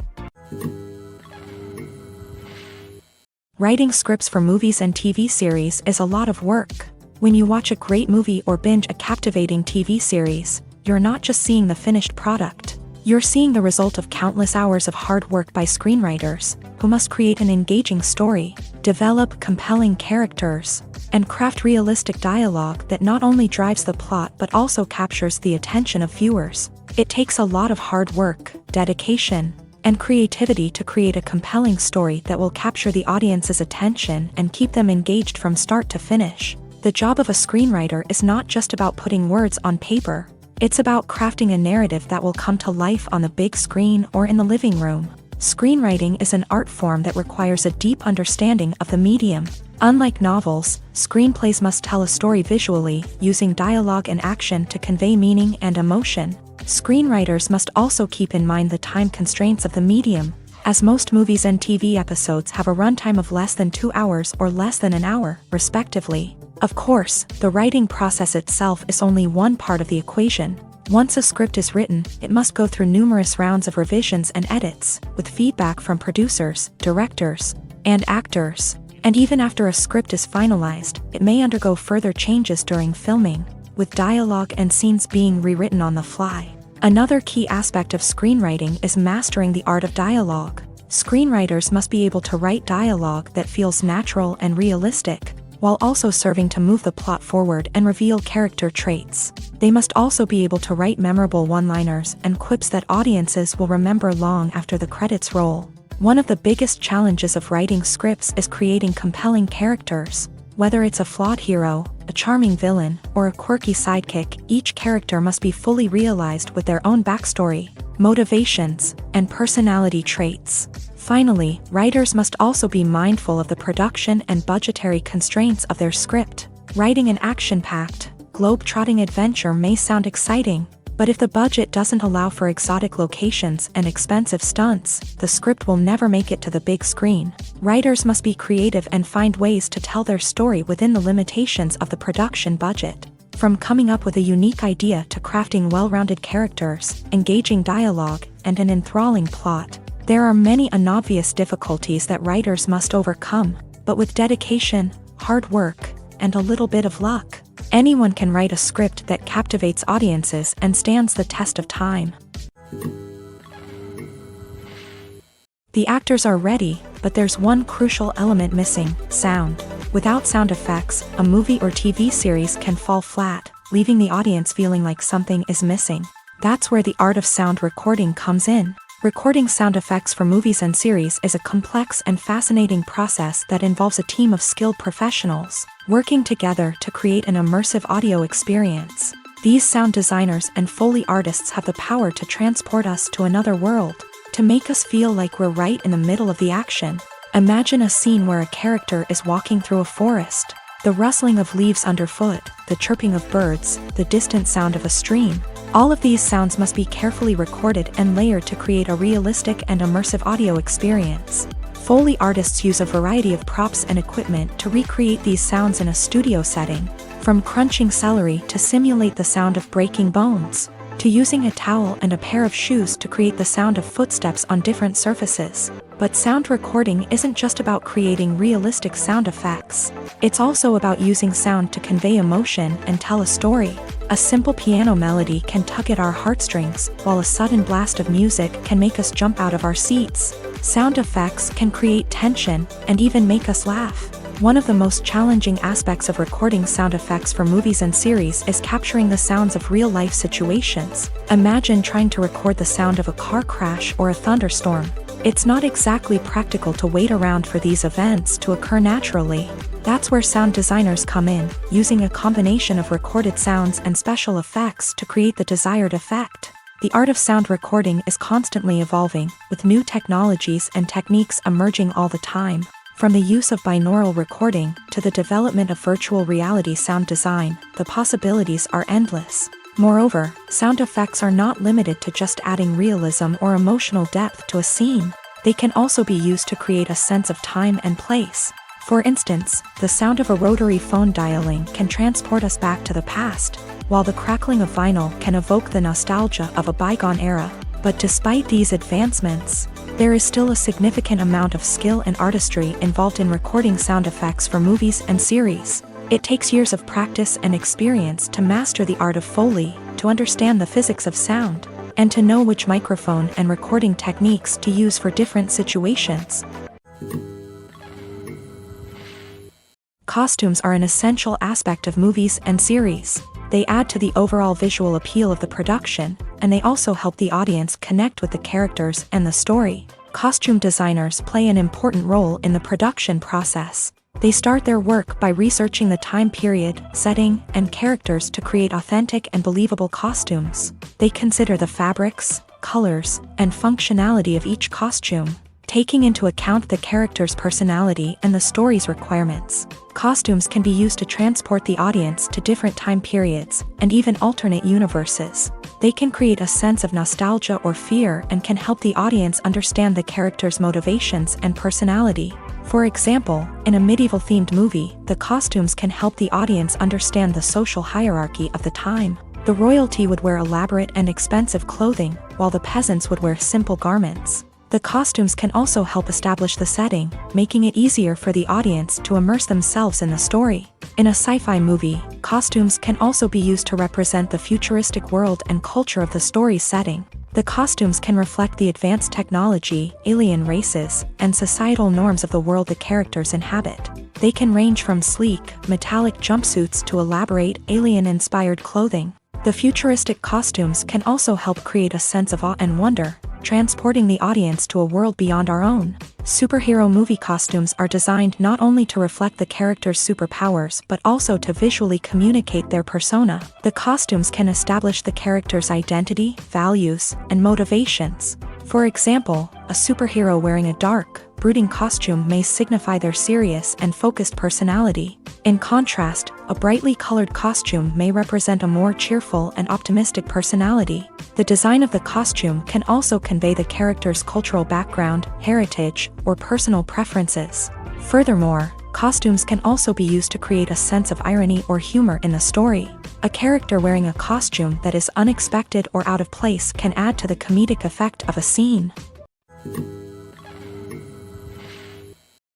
Writing scripts for movies and TV series is a lot of work. When you watch a great movie or binge a captivating TV series, you're not just seeing the finished product. You're seeing the result of countless hours of hard work by screenwriters, who must create an engaging story, develop compelling characters, and craft realistic dialogue that not only drives the plot but also captures the attention of viewers. It takes a lot of hard work, dedication, and creativity to create a compelling story that will capture the audience's attention and keep them engaged from start to finish. The job of a screenwriter is not just about putting words on paper. It's about crafting a narrative that will come to life on the big screen or in the living room. Screenwriting is an art form that requires a deep understanding of the medium. Unlike novels, screenplays must tell a story visually, using dialogue and action to convey meaning and emotion. Screenwriters must also keep in mind the time constraints of the medium, as most movies and TV episodes have a runtime of less than 2 hours or less than an hour, respectively. Of course, the writing process itself is only one part of the equation. Once a script is written, it must go through numerous rounds of revisions and edits, with feedback from producers, directors, and actors. And even after a script is finalized, it may undergo further changes during filming, with dialogue and scenes being rewritten on the fly. Another key aspect of screenwriting is mastering the art of dialogue. Screenwriters must be able to write dialogue that feels natural and realistic, while also serving to move the plot forward and reveal character traits. They must also be able to write memorable one-liners and quips that audiences will remember long after the credits roll. One of the biggest challenges of writing scripts is creating compelling characters. Whether it's a flawed hero, a charming villain, or a quirky sidekick, each character must be fully realized with their own backstory, motivations, and personality traits. Finally, writers must also be mindful of the production and budgetary constraints of their script. Writing an action-packed, globe-trotting adventure may sound exciting, but if the budget doesn't allow for exotic locations and expensive stunts, the script will never make it to the big screen. Writers must be creative and find ways to tell their story within the limitations of the production budget. From coming up with a unique idea to crafting well-rounded characters, engaging dialogue, and an enthralling plot, there are many unobvious difficulties that writers must overcome, but with dedication, hard work, and a little bit of luck, anyone can write a script that captivates audiences and stands the test of time. The actors are ready, but there's one crucial element missing: sound. Without sound effects, a movie or TV series can fall flat, leaving the audience feeling like something is missing. That's where the art of sound recording comes in. Recording sound effects for movies and series is a complex and fascinating process that involves a team of skilled professionals working together to create an immersive audio experience. These sound designers and Foley artists have the power to transport us to another world, to make us feel like we're right in the middle of the action. Imagine a scene where a character is walking through a forest. The rustling of leaves underfoot, the chirping of birds, the distant sound of a stream. All of these sounds must be carefully recorded and layered to create a realistic and immersive audio experience. Foley artists use a variety of props and equipment to recreate these sounds in a studio setting. from crunching celery to simulate the sound of breaking bones, to using a towel and a pair of shoes to create the sound of footsteps on different surfaces. But sound recording isn't just about creating realistic sound effects. It's also about using sound to convey emotion and tell a story. A simple piano melody can tug at our heartstrings, while a sudden blast of music can make us jump out of our seats. Sound effects can create tension and even make us laugh. One of the most challenging aspects of recording sound effects for movies and series is capturing the sounds of real-life situations. Imagine trying to record the sound of a car crash or a thunderstorm. It's not exactly practical to wait around for these events to occur naturally. That's where sound designers come in, using a combination of recorded sounds and special effects to create the desired effect. The art of sound recording is constantly evolving, with new technologies and techniques emerging all the time. From the use of binaural recording to the development of virtual reality sound design, the possibilities are endless. Moreover, sound effects are not limited to just adding realism or emotional depth to a scene. They can also be used to create a sense of time and place. For instance, the sound of a rotary phone dialing can transport us back to the past, while the crackling of vinyl can evoke the nostalgia of a bygone era. But despite these advancements, there is still a significant amount of skill and artistry involved in recording sound effects for movies and series. It takes years of practice and experience to master the art of Foley, to understand the physics of sound, and to know which microphone and recording techniques to use for different situations. Costumes are an essential aspect of movies and series. They add to the overall visual appeal of the production, and they also help the audience connect with the characters and the story. Costume designers play an important role in the production process. They start their work by researching the time period, setting, and characters to create authentic and believable costumes. They consider the fabrics, colors, and functionality of each costume, taking into account the character's personality and the story's requirements. Costumes can be used to transport the audience to different time periods and even alternate universes. They can create a sense of nostalgia or fear and can help the audience understand the character's motivations and personality. For example, in a medieval-themed movie, the costumes can help the audience understand the social hierarchy of the time. The royalty would wear elaborate and expensive clothing, while the peasants would wear simple garments. The costumes can also help establish the setting, making it easier for the audience to immerse themselves in the story. In a sci-fi movie, costumes can also be used to represent the futuristic world and culture of the story's setting. The costumes can reflect the advanced technology, alien races, and societal norms of the world the characters inhabit. They can range from sleek, metallic jumpsuits to elaborate, alien-inspired clothing. The futuristic costumes can also help create a sense of awe and wonder, transporting the audience to a world beyond our own. Superhero movie costumes are designed not only to reflect the character's superpowers but also to visually communicate their persona. The costumes can establish the character's identity, values, and motivations. For example, a superhero wearing a dark, brooding costume may signify their serious and focused personality. In contrast, a brightly colored costume may represent a more cheerful and optimistic personality. The design of the costume can also convey the character's cultural background, heritage, or personal preferences. Furthermore, costumes can also be used to create a sense of irony or humor in the story. A character wearing a costume that is unexpected or out of place can add to the comedic effect of a scene.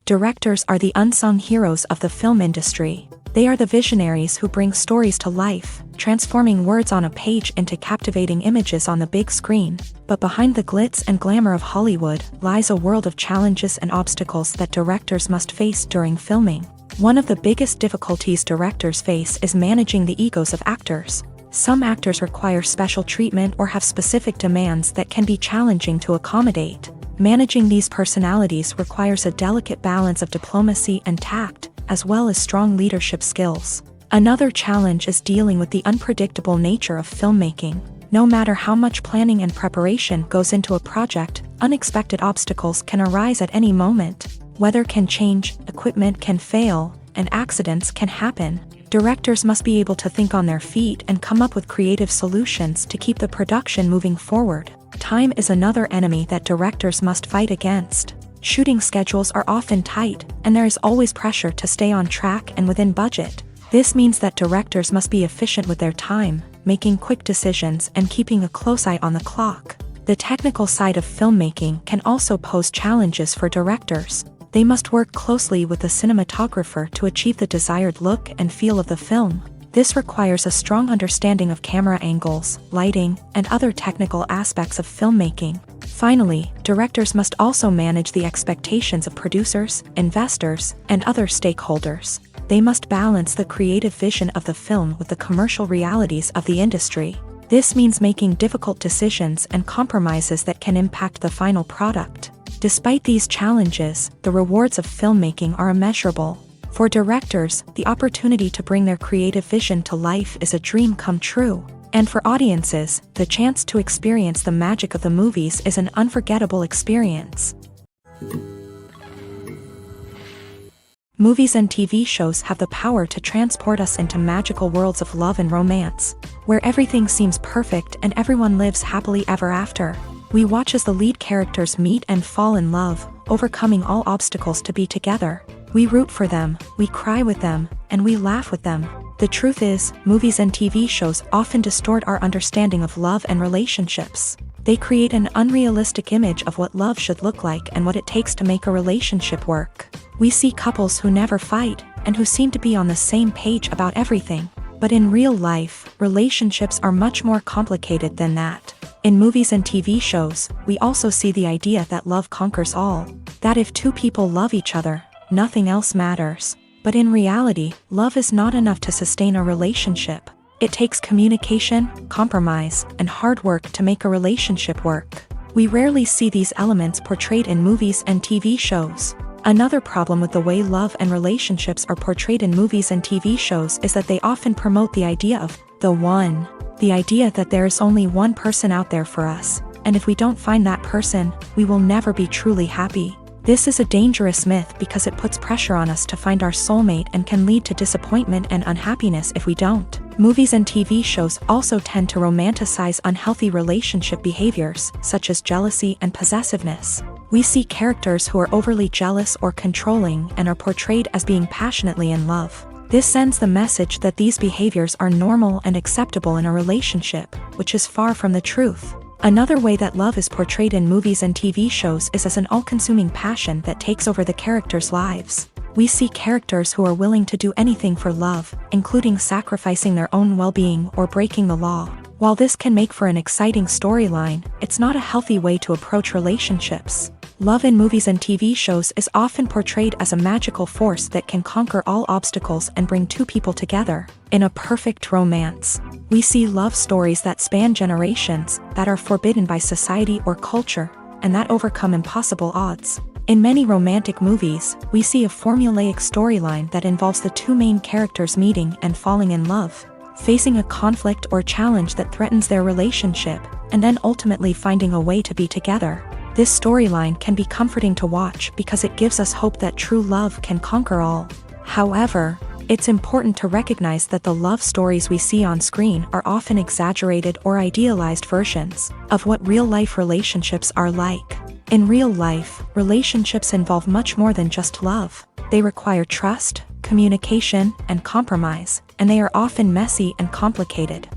Directors are the unsung heroes of the film industry. They are the visionaries who bring stories to life, transforming words on a page into captivating images on the big screen. But behind the glitz and glamour of Hollywood lies a world of challenges and obstacles that directors must face during filming. One of the biggest difficulties directors face is managing the egos of actors. Some actors require special treatment or have specific demands that can be challenging to accommodate. Managing these personalities requires a delicate balance of diplomacy and tact, as well as strong leadership skills. Another challenge is dealing with the unpredictable nature of filmmaking. No matter how much planning and preparation goes into a project, unexpected obstacles can arise at any moment. Weather can change, equipment can fail, and accidents can happen. Directors must be able to think on their feet and come up with creative solutions to keep the production moving forward. Time is another enemy that directors must fight against. Shooting schedules are often tight, and there is always pressure to stay on track and within budget. This means that directors must be efficient with their time, making quick decisions and keeping a close eye on the clock. The technical side of filmmaking can also pose challenges for directors. They must work closely with the cinematographer to achieve the desired look and feel of the film. This requires a strong understanding of camera angles, lighting, and other technical aspects of filmmaking. Finally, directors must also manage the expectations of producers, investors, and other stakeholders. They must balance the creative vision of the film with the commercial realities of the industry. This means making difficult decisions and compromises that can impact the final product. Despite these challenges, the rewards of filmmaking are immeasurable. For directors, the opportunity to bring their creative vision to life is a dream come true. And for audiences, the chance to experience the magic of the movies is an unforgettable experience. Movies and TV shows have the power to transport us into magical worlds of love and romance, where everything seems perfect and everyone lives happily ever after. We watch as the lead characters meet and fall in love, overcoming all obstacles to be together. We root for them, we cry with them, and we laugh with them. The truth is, movies and TV shows often distort our understanding of love and relationships. They create an unrealistic image of what love should look like and what it takes to make a relationship work. We see couples who never fight, and who seem to be on the same page about everything. But in real life, relationships are much more complicated than that. In movies and TV shows, we also see the idea that love conquers all. That if two people love each other, nothing else matters. But in reality, love is not enough to sustain a relationship. It takes communication, compromise, and hard work to make a relationship work. We rarely see these elements portrayed in movies and TV shows. Another problem with the way love and relationships are portrayed in movies and TV shows is that they often promote the idea of the one. The idea that there is only one person out there for us, and if we don't find that person, we will never be truly happy. This is a dangerous myth because it puts pressure on us to find our soulmate and can lead to disappointment and unhappiness if we don't. Movies and TV shows also tend to romanticize unhealthy relationship behaviors, such as jealousy and possessiveness. We see characters who are overly jealous or controlling and are portrayed as being passionately in love. This sends the message that these behaviors are normal and acceptable in a relationship, which is far from the truth. Another way that love is portrayed in movies and TV shows is as an all-consuming passion that takes over the characters' lives. We see characters who are willing to do anything for love, including sacrificing their own well-being or breaking the law. While this can make for an exciting storyline, it's not a healthy way to approach relationships. Love in movies and TV shows is often portrayed as a magical force that can conquer all obstacles and bring two people together. In a perfect romance, we see love stories that span generations, that are forbidden by society or culture, and that overcome impossible odds. In many romantic movies, we see a formulaic storyline that involves the two main characters meeting and falling in love, facing a conflict or challenge that threatens their relationship, and then ultimately finding a way to be together. This storyline can be comforting to watch because it gives us hope that true love can conquer all. However, it's important to recognize that the love stories we see on screen are often exaggerated or idealized versions of what real-life relationships are like. In real life, relationships involve much more than just love. They require trust, communication, and compromise, and they are often messy and complicated.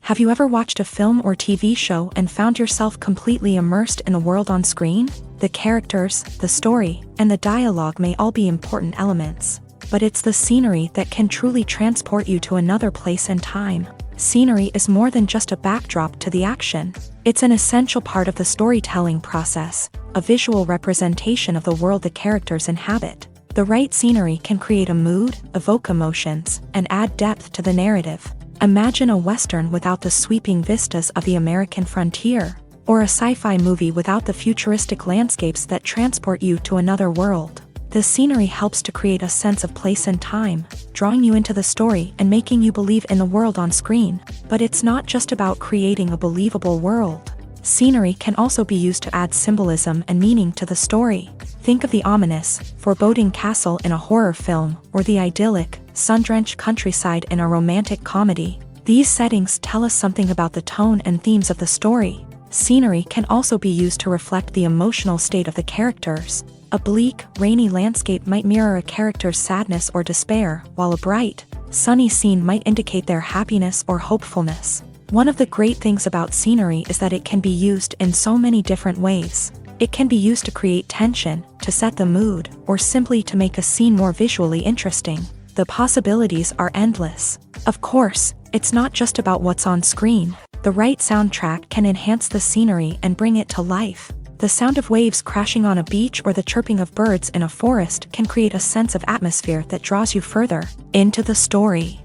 Have you ever watched a film or TV show and found yourself completely immersed in the world on screen? The characters, the story, and the dialogue may all be important elements, but it's the scenery that can truly transport you to another place and time. Scenery is more than just a backdrop to the action. It's an essential part of the storytelling process, a visual representation of the world the characters inhabit. The right scenery can create a mood, evoke emotions, and add depth to the narrative. Imagine a Western without the sweeping vistas of the American frontier, or a sci-fi movie without the futuristic landscapes that transport you to another world. The scenery helps to create a sense of place and time, drawing you into the story and making you believe in the world on screen. But it's not just about creating a believable world. Scenery can also be used to add symbolism and meaning to the story. Think of the ominous, foreboding castle in a horror film, or the idyllic, sun-drenched countryside in a romantic comedy. These settings tell us something about the tone and themes of the story. Scenery can also be used to reflect the emotional state of the characters. A bleak, rainy landscape might mirror a character's sadness or despair, while a bright, sunny scene might indicate their happiness or hopefulness. One of the great things about scenery is that it can be used in so many different ways. It can be used to create tension, to set the mood, or simply to make a scene more visually interesting. The possibilities are endless. Of course, it's not just about what's on screen. The right soundtrack can enhance the scenery and bring it to life. The sound of waves crashing on a beach or the chirping of birds in a forest can create a sense of atmosphere that draws you further into the story.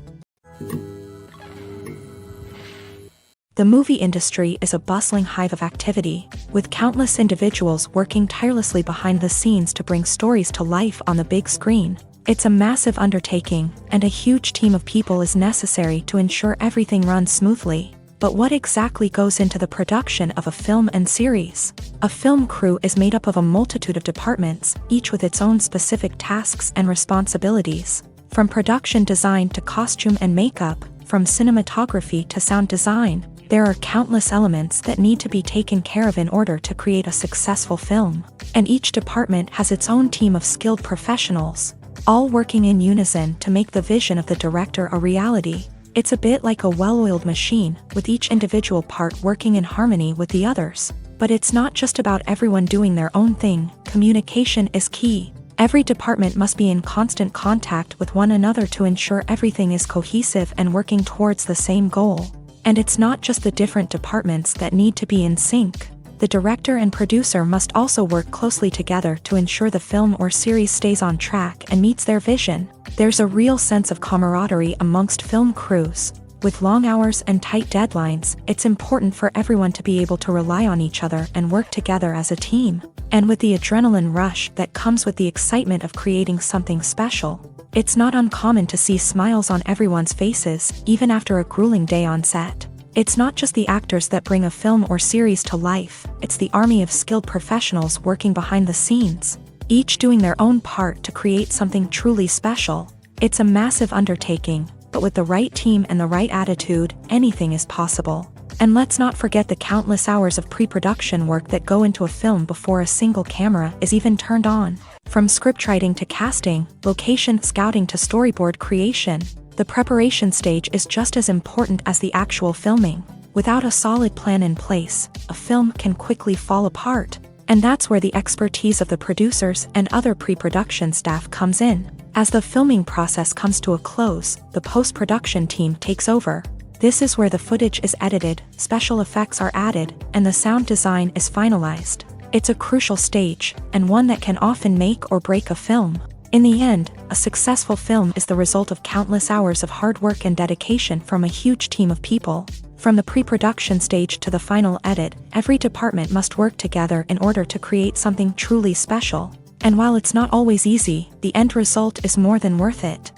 The movie industry is a bustling hive of activity, with countless individuals working tirelessly behind the scenes to bring stories to life on the big screen. It's a massive undertaking, and a huge team of people is necessary to ensure everything runs smoothly. But what exactly goes into the production of a film and series? A film crew is made up of a multitude of departments, each with its own specific tasks and responsibilities. From production design to costume and makeup, from cinematography to sound design, there are countless elements that need to be taken care of in order to create a successful film. And each department has its own team of skilled professionals, all working in unison to make the vision of the director a reality. It's a bit like a well-oiled machine, with each individual part working in harmony with the others. But it's not just about everyone doing their own thing. Communication is key. Every department must be in constant contact with one another to ensure everything is cohesive and working towards the same goal. And it's not just the different departments that need to be in sync. The director and producer must also work closely together to ensure the film or series stays on track and meets their vision. There's a real sense of camaraderie amongst film crews. With long hours and tight deadlines, it's important for everyone to be able to rely on each other and work together as a team. And with the adrenaline rush that comes with the excitement of creating something special, it's not uncommon to see smiles on everyone's faces, even after a grueling day on set. It's not just the actors that bring a film or series to life, it's the army of skilled professionals working behind the scenes, each doing their own part to create something truly special. It's a massive undertaking, but with the right team and the right attitude, anything is possible. And let's not forget the countless hours of pre-production work that go into a film before a single camera is even turned on. From scriptwriting to casting, location scouting to storyboard creation, the preparation stage is just as important as the actual filming. Without a solid plan in place, a film can quickly fall apart. And that's where the expertise of the producers and other pre-production staff comes in. As the filming process comes to a close, the post-production team takes over. This is where the footage is edited, special effects are added, and the sound design is finalized. It's a crucial stage, and one that can often make or break a film. In the end, a successful film is the result of countless hours of hard work and dedication from a huge team of people. From the pre-production stage to the final edit, every department must work together in order to create something truly special. And while it's not always easy, the end result is more than worth it.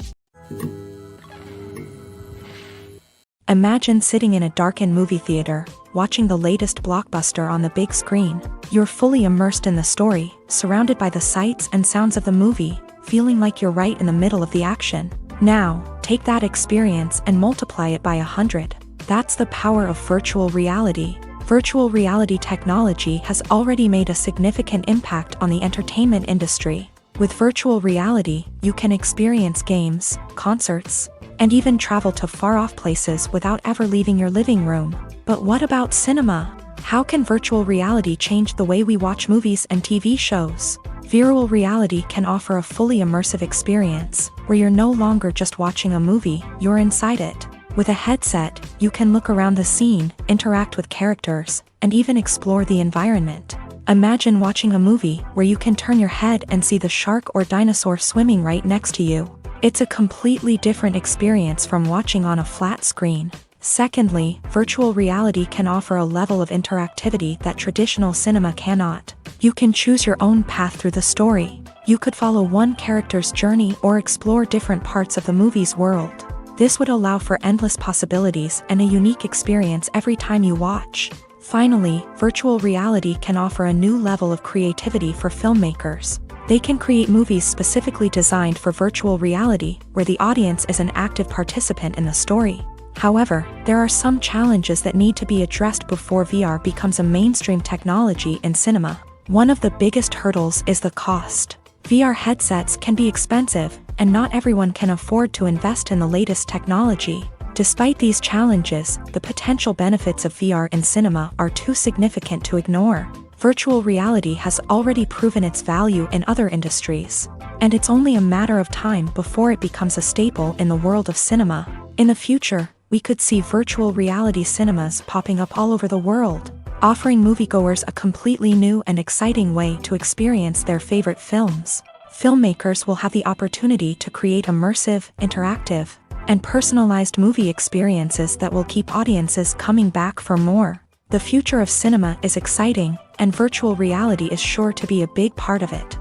Imagine sitting in a darkened movie theater, watching the latest blockbuster on the big screen. You're fully immersed in the story, surrounded by the sights and sounds of the movie, feeling like you're right in the middle of the action. Now, take that experience and multiply it by 100. That's the power of virtual reality. Virtual reality technology has already made a significant impact on the entertainment industry. With virtual reality, you can experience games, concerts, and even travel to far-off places without ever leaving your living room. But what about cinema? How can virtual reality change the way we watch movies and TV shows? Virtual reality can offer a fully immersive experience, where you're no longer just watching a movie, you're inside it. With a headset, you can look around the scene, interact with characters, and even explore the environment. Imagine watching a movie where you can turn your head and see the shark or dinosaur swimming right next to you. It's a completely different experience from watching on a flat screen. Secondly, virtual reality can offer a level of interactivity that traditional cinema cannot. You can choose your own path through the story. You could follow one character's journey or explore different parts of the movie's world. This would allow for endless possibilities and a unique experience every time you watch. Finally, virtual reality can offer a new level of creativity for filmmakers. They can create movies specifically designed for virtual reality, where the audience is an active participant in the story. However, there are some challenges that need to be addressed before VR becomes a mainstream technology in cinema. One of the biggest hurdles is the cost. VR headsets can be expensive, and not everyone can afford to invest in the latest technology. Despite these challenges, the potential benefits of VR in cinema are too significant to ignore. Virtual reality has already proven its value in other industries, and it's only a matter of time before it becomes a staple in the world of cinema. In the future, we could see virtual reality cinemas popping up all over the world, offering moviegoers a completely new and exciting way to experience their favorite films. Filmmakers will have the opportunity to create immersive, interactive, and personalized movie experiences that will keep audiences coming back for more. The future of cinema is exciting, and virtual reality is sure to be a big part of it.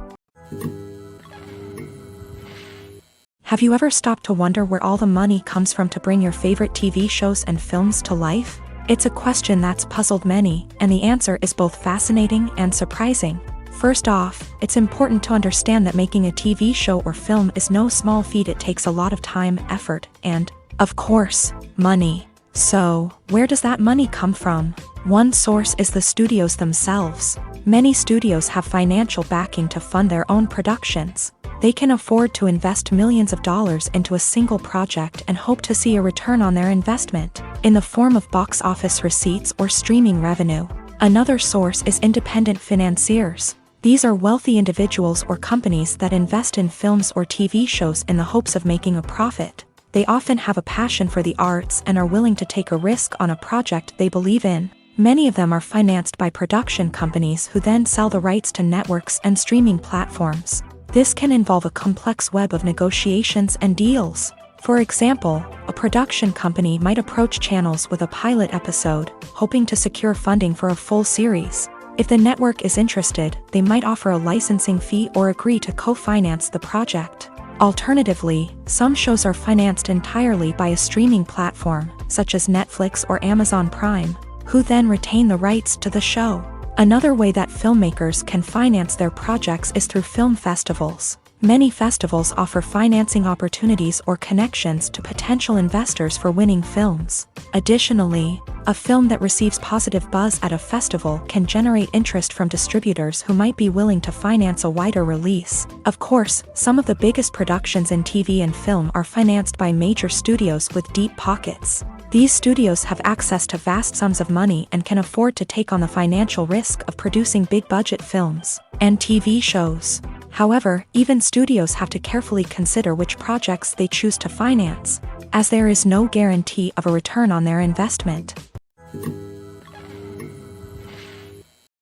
Have you ever stopped to wonder where all the money comes from to bring your favorite TV shows and films to life? It's a question that's puzzled many, and the answer is both fascinating and surprising. First off, it's important to understand that making a TV show or film is no small feat. It takes a lot of time, effort, and, of course, money. So, where does that money come from? One source is the studios themselves. Many studios have financial backing to fund their own productions. They can afford to invest millions of dollars into a single project and hope to see a return on their investment, in the form of box office receipts or streaming revenue. Another source is independent financiers. These are wealthy individuals or companies that invest in films or TV shows in the hopes of making a profit. They often have a passion for the arts and are willing to take a risk on a project they believe in. Many of them are financed by production companies who then sell the rights to networks and streaming platforms. This can involve a complex web of negotiations and deals. For example, a production company might approach channels with a pilot episode, hoping to secure funding for a full series. If the network is interested, they might offer a licensing fee or agree to co-finance the project. Alternatively, some shows are financed entirely by a streaming platform, such as Netflix or Amazon Prime, who then retain the rights to the show. Another way that filmmakers can finance their projects is through film festivals. Many festivals offer financing opportunities or connections to potential investors for winning films. Additionally, a film that receives positive buzz at a festival can generate interest from distributors who might be willing to finance a wider release. Of course, some of the biggest productions in TV and film are financed by major studios with deep pockets. These studios have access to vast sums of money and can afford to take on the financial risk of producing big-budget films and TV shows. However, even studios have to carefully consider which projects they choose to finance, as there is no guarantee of a return on their investment.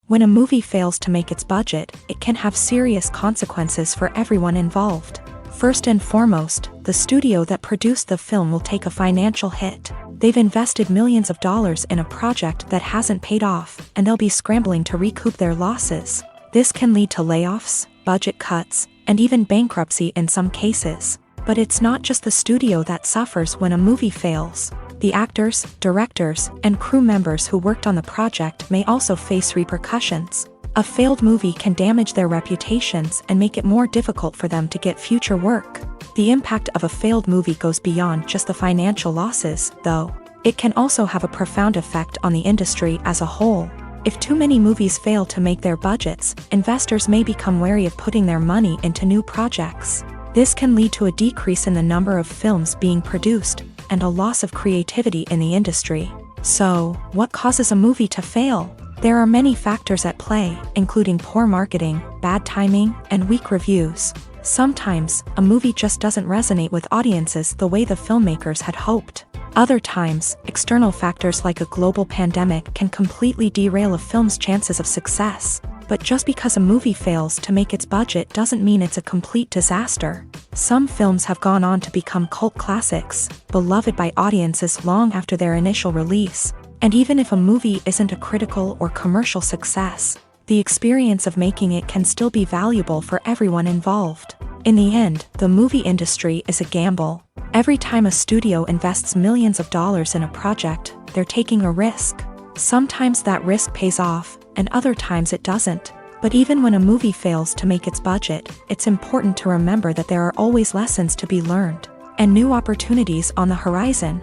When a movie fails to make its budget, it can have serious consequences for everyone involved. First and foremost, the studio that produced the film will take a financial hit. They've invested millions of dollars in a project that hasn't paid off, and they'll be scrambling to recoup their losses. This can lead to layoffs, budget cuts, and even bankruptcy in some cases. But it's not just the studio that suffers when a movie fails. The actors, directors, and crew members who worked on the project may also face repercussions. A failed movie can damage their reputations and make it more difficult for them to get future work. The impact of a failed movie goes beyond just the financial losses, though. It can also have a profound effect on the industry as a whole. If too many movies fail to make their budgets, investors may become wary of putting their money into new projects. This can lead to a decrease in the number of films being produced, and a loss of creativity in the industry. So, what causes a movie to fail? There are many factors at play, including poor marketing, bad timing, and weak reviews. Sometimes, a movie just doesn't resonate with audiences the way the filmmakers had hoped. Other times, external factors like a global pandemic can completely derail a film's chances of success. But just because a movie fails to make its budget doesn't mean it's a complete disaster. Some films have gone on to become cult classics, beloved by audiences long after their initial release. And even if a movie isn't a critical or commercial success, the experience of making it can still be valuable for everyone involved. In the end, the movie industry is a gamble. Every time a studio invests millions of dollars in a project, they're taking a risk. Sometimes that risk pays off, and other times it doesn't. But even when a movie fails to make its budget, it's important to remember that there are always lessons to be learned, and new opportunities on the horizon.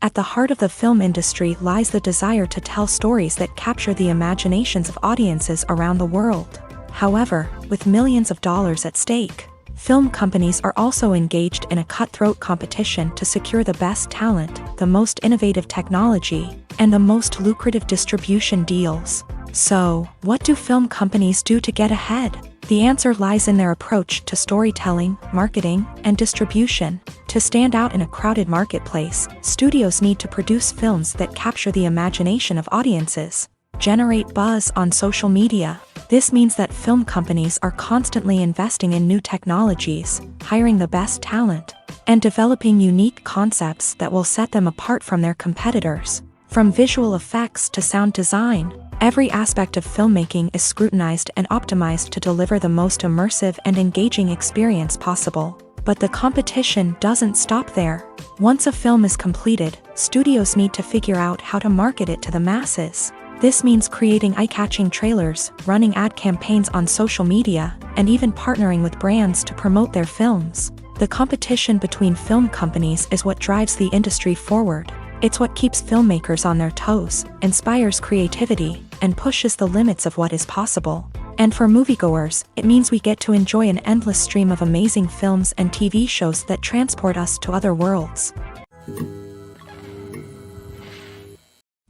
At the heart of the film industry lies the desire to tell stories that capture the imaginations of audiences around the world. However, with millions of dollars at stake, film companies are also engaged in a cutthroat competition to secure the best talent, the most innovative technology, and the most lucrative distribution deals. So, what do film companies do to get ahead? The answer lies in their approach to storytelling, marketing, and distribution. To stand out in a crowded marketplace, studios need to produce films that capture the imagination of audiences, generate buzz on social media. This means that film companies are constantly investing in new technologies, hiring the best talent, and developing unique concepts that will set them apart from their competitors. From visual effects to sound design, every aspect of filmmaking is scrutinized and optimized to deliver the most immersive and engaging experience possible. But the competition doesn't stop there. Once a film is completed, studios need to figure out how to market it to the masses. This means creating eye-catching trailers, running ad campaigns on social media, and even partnering with brands to promote their films. The competition between film companies is what drives the industry forward. It's what keeps filmmakers on their toes, inspires creativity, and pushes the limits of what is possible. And for moviegoers, it means we get to enjoy an endless stream of amazing films and TV shows that transport us to other worlds.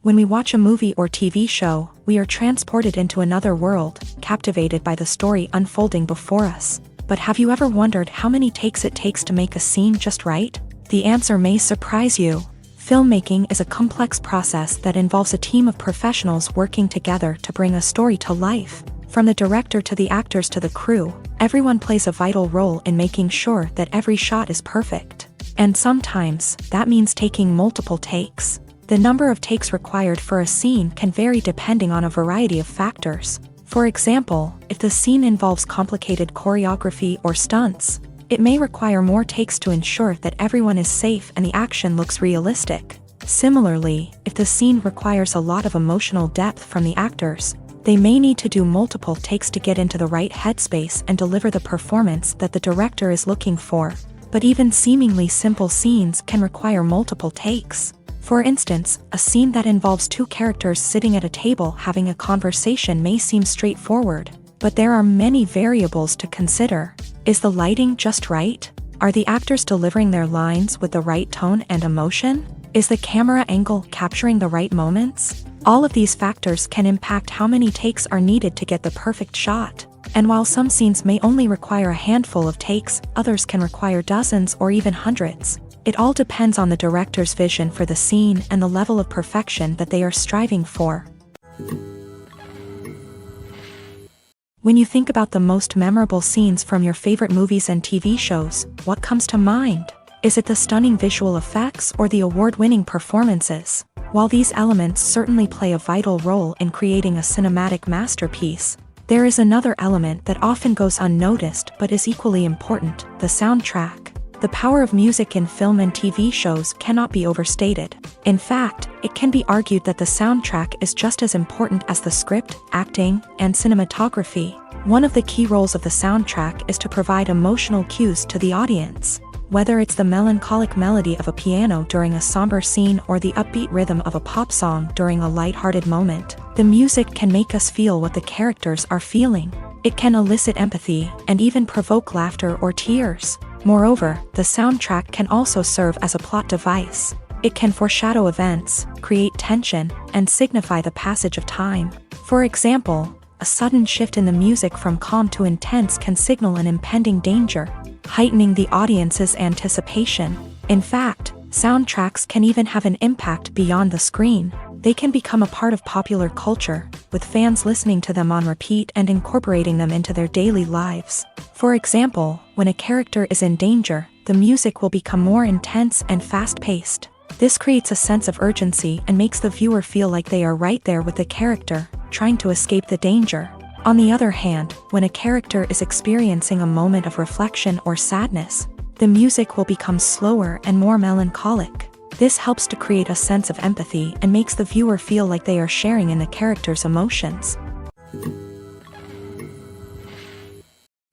When we watch a movie or TV show, we are transported into another world, captivated by the story unfolding before us. But have you ever wondered how many takes it takes to make a scene just right? The answer may surprise you. Filmmaking is a complex process that involves a team of professionals working together to bring a story to life. From the director to the actors to the crew, everyone plays a vital role in making sure that every shot is perfect. And sometimes, that means taking multiple takes. The number of takes required for a scene can vary depending on a variety of factors. For example, if the scene involves complicated choreography or stunts, it may require more takes to ensure that everyone is safe and the action looks realistic. Similarly, if the scene requires a lot of emotional depth from the actors, they may need to do multiple takes to get into the right headspace and deliver the performance that the director is looking for. But even seemingly simple scenes can require multiple takes. For instance, a scene that involves two characters sitting at a table having a conversation may seem straightforward, but there are many variables to consider. Is the lighting just right? Are the actors delivering their lines with the right tone and emotion? Is the camera angle capturing the right moments? All of these factors can impact how many takes are needed to get the perfect shot. And while some scenes may only require a handful of takes, others can require dozens or even hundreds. It all depends on the director's vision for the scene and the level of perfection that they are striving for. When you think about the most memorable scenes from your favorite movies and TV shows, what comes to mind? Is it the stunning visual effects or the award-winning performances? While these elements certainly play a vital role in creating a cinematic masterpiece, there is another element that often goes unnoticed but is equally important: the soundtrack. The power of music in film and TV shows cannot be overstated. In fact, it can be argued that the soundtrack is just as important as the script, acting, and cinematography. One of the key roles of the soundtrack is to provide emotional cues to the audience. Whether it's the melancholic melody of a piano during a somber scene or the upbeat rhythm of a pop song during a lighthearted moment, the music can make us feel what the characters are feeling. It can elicit empathy and even provoke laughter or tears. Moreover, the soundtrack can also serve as a plot device. It can foreshadow events, create tension, and signify the passage of time. For example, a sudden shift in the music from calm to intense can signal an impending danger, heightening the audience's anticipation. In fact, soundtracks can even have an impact beyond the screen. They can become a part of popular culture, with fans listening to them on repeat and incorporating them into their daily lives. For example, when a character is in danger, the music will become more intense and fast-paced. This creates a sense of urgency and makes the viewer feel like they are right there with the character, trying to escape the danger. On the other hand, when a character is experiencing a moment of reflection or sadness, the music will become slower and more melancholic. This helps to create a sense of empathy and makes the viewer feel like they are sharing in the character's emotions.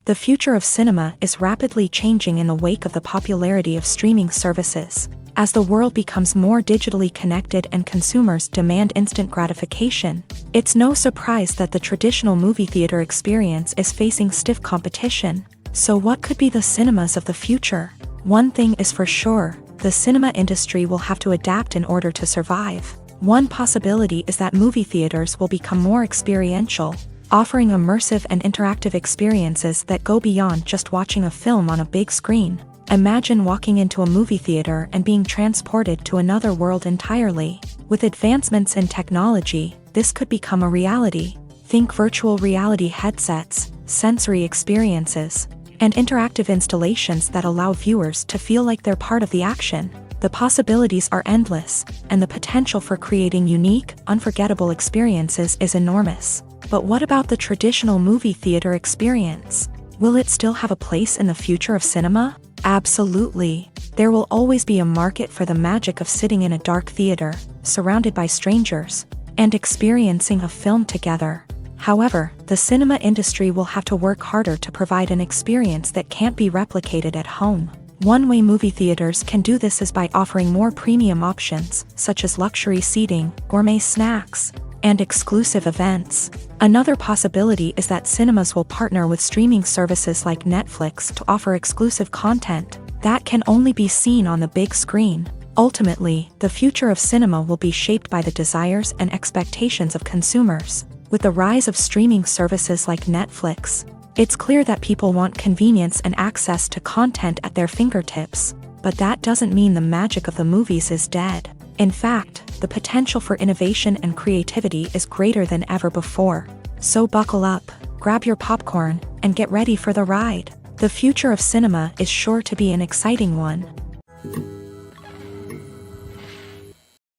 The future of cinema is rapidly changing in the wake of the popularity of streaming services. As the world becomes more digitally connected and consumers demand instant gratification, it's no surprise that the traditional movie theater experience is facing stiff competition. So what could be the cinemas of the future? One thing is for sure, the cinema industry will have to adapt in order to survive. One possibility is that movie theaters will become more experiential, offering immersive and interactive experiences that go beyond just watching a film on a big screen. Imagine walking into a movie theater and being transported to another world entirely. With advancements in technology, this could become a reality. Think virtual reality headsets, sensory experiences, and interactive installations that allow viewers to feel like they're part of the action. The possibilities are endless, and the potential for creating unique, unforgettable experiences is enormous. But what about the traditional movie theater experience? Will it still have a place in the future of cinema? Absolutely. There will always be a market for the magic of sitting in a dark theater, surrounded by strangers, and experiencing a film together. However, the cinema industry will have to work harder to provide an experience that can't be replicated at home. One way movie theaters can do this is by offering more premium options, such as luxury seating, gourmet snacks, and exclusive events. Another possibility is that cinemas will partner with streaming services like Netflix to offer exclusive content that can only be seen on the big screen. Ultimately, the future of cinema will be shaped by the desires and expectations of consumers. With the rise of streaming services like Netflix, it's clear that people want convenience and access to content at their fingertips. But that doesn't mean the magic of the movies is dead. In fact, the potential for innovation and creativity is greater than ever before. So buckle up, grab your popcorn, and get ready for the ride. The future of cinema is sure to be an exciting one.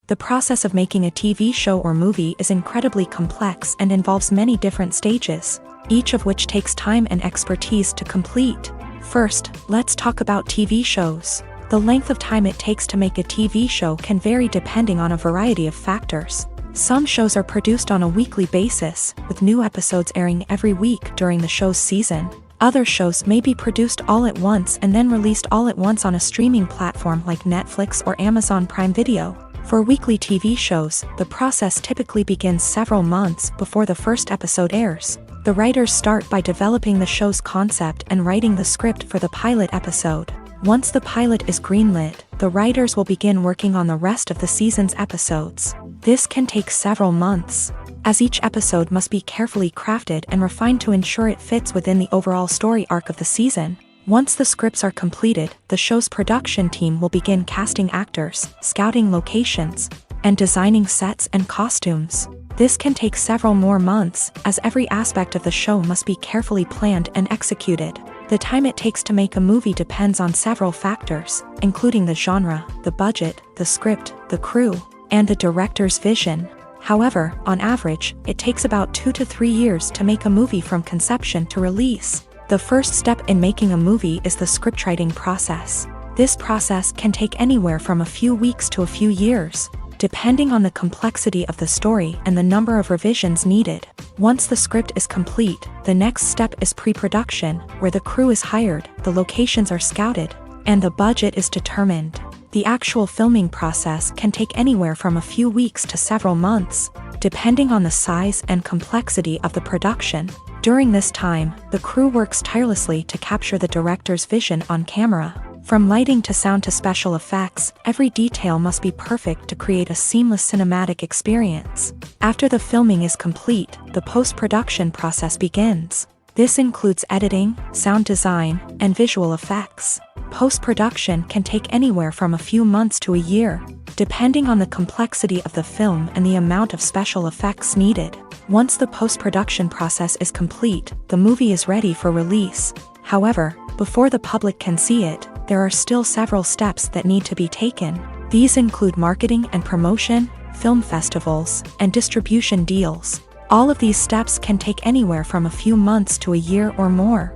The process of making a TV show or movie is incredibly complex and involves many different stages, each of which takes time and expertise to complete. First, let's talk about TV shows. The length of time it takes to make a TV show can vary depending on a variety of factors. Some shows are produced on a weekly basis, with new episodes airing every week during the show's season. Other shows may be produced all at once and then released all at once on a streaming platform like Netflix or Amazon Prime Video. For weekly TV shows, the process typically begins several months before the first episode airs. The writers start by developing the show's concept and writing the script for the pilot episode. Once the pilot is greenlit, the writers will begin working on the rest of the season's episodes. This can take several months, as each episode must be carefully crafted and refined to ensure it fits within the overall story arc of the season. Once the scripts are completed, the show's production team will begin casting actors, scouting locations, and designing sets and costumes. This can take several more months, as every aspect of the show must be carefully planned and executed. The time it takes to make a movie depends on several factors, including the genre, the budget, the script, the crew, and the director's vision. However, on average, it takes about 2 to 3 years to make a movie from conception to release. The first step in making a movie is the scriptwriting process. This process can take anywhere from a few weeks to a few years, depending on the complexity of the story and the number of revisions needed. Once the script is complete, the next step is pre-production, where the crew is hired, the locations are scouted, and the budget is determined. The actual filming process can take anywhere from a few weeks to several months, depending on the size and complexity of the production. During this time, the crew works tirelessly to capture the director's vision on camera. From lighting to sound to special effects, every detail must be perfect to create a seamless cinematic experience. After the filming is complete, the post-production process begins. This includes editing, sound design, and visual effects. Post-production can take anywhere from a few months to a year, depending on the complexity of the film and the amount of special effects needed. Once the post-production process is complete, the movie is ready for release. However, before the public can see it, there are still several steps that need to be taken. These include marketing and promotion, film festivals, and distribution deals. All of these steps can take anywhere from a few months to a year or more.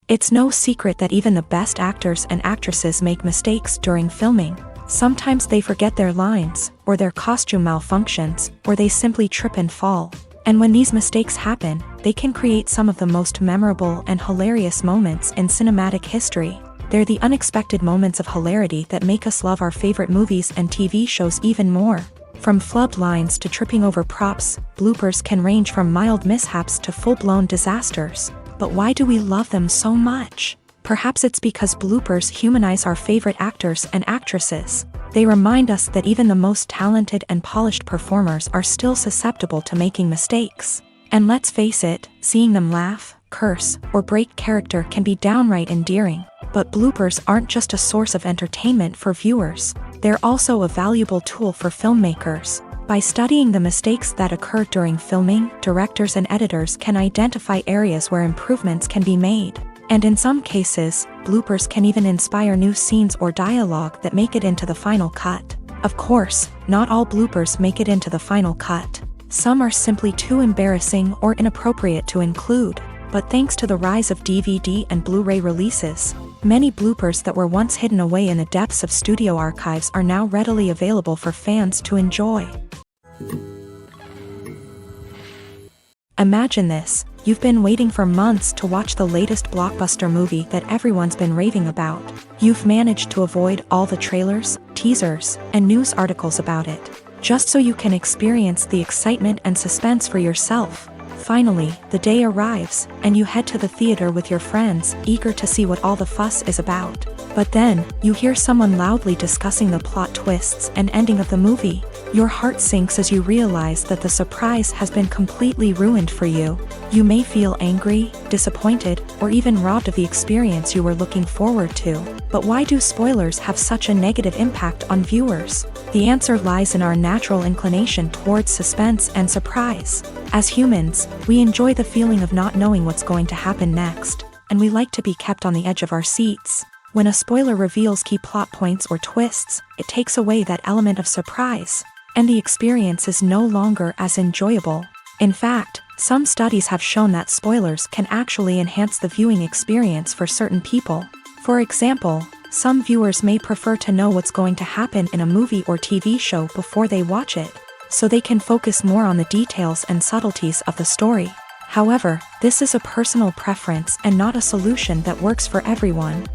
It's no secret that even the best actors and actresses make mistakes during filming. Sometimes they forget their lines, or their costume malfunctions, or they simply trip and fall. And when these mistakes happen, they can create some of the most memorable and hilarious moments in cinematic history. They're the unexpected moments of hilarity that make us love our favorite movies and TV shows even more. From flubbed lines to tripping over props, bloopers can range from mild mishaps to full-blown disasters. But why do we love them so much? Perhaps it's because bloopers humanize our favorite actors and actresses. They remind us that even the most talented and polished performers are still susceptible to making mistakes. And let's face it, seeing them laugh, curse, or break character can be downright endearing. But bloopers aren't just a source of entertainment for viewers. They're also a valuable tool for filmmakers. By studying the mistakes that occur during filming, directors and editors can identify areas where improvements can be made. And in some cases, bloopers can even inspire new scenes or dialogue that make it into the final cut. Of course, not all bloopers make it into the final cut. Some are simply too embarrassing or inappropriate to include. But thanks to the rise of DVD and Blu-ray releases, many bloopers that were once hidden away in the depths of studio archives are now readily available for fans to enjoy. Imagine this. You've been waiting for months to watch the latest blockbuster movie that everyone's been raving about. You've managed to avoid all the trailers, teasers, and news articles about it, just so you can experience the excitement and suspense for yourself. Finally, the day arrives, and you head to the theater with your friends, eager to see what all the fuss is about. But then, you hear someone loudly discussing the plot twists and ending of the movie. Your heart sinks as you realize that the surprise has been completely ruined for you. You may feel angry, disappointed, or even robbed of the experience you were looking forward to. But why do spoilers have such a negative impact on viewers? The answer lies in our natural inclination towards suspense and surprise. As humans, we enjoy the feeling of not knowing what's going to happen next, and we like to be kept on the edge of our seats. When a spoiler reveals key plot points or twists, it takes away that element of surprise, and the experience is no longer as enjoyable. In fact, some studies have shown that spoilers can actually enhance the viewing experience for certain people. For example, some viewers may prefer to know what's going to happen in a movie or TV show before they watch it, so they can focus more on the details and subtleties of the story. However, this is a personal preference and not a solution that works for everyone.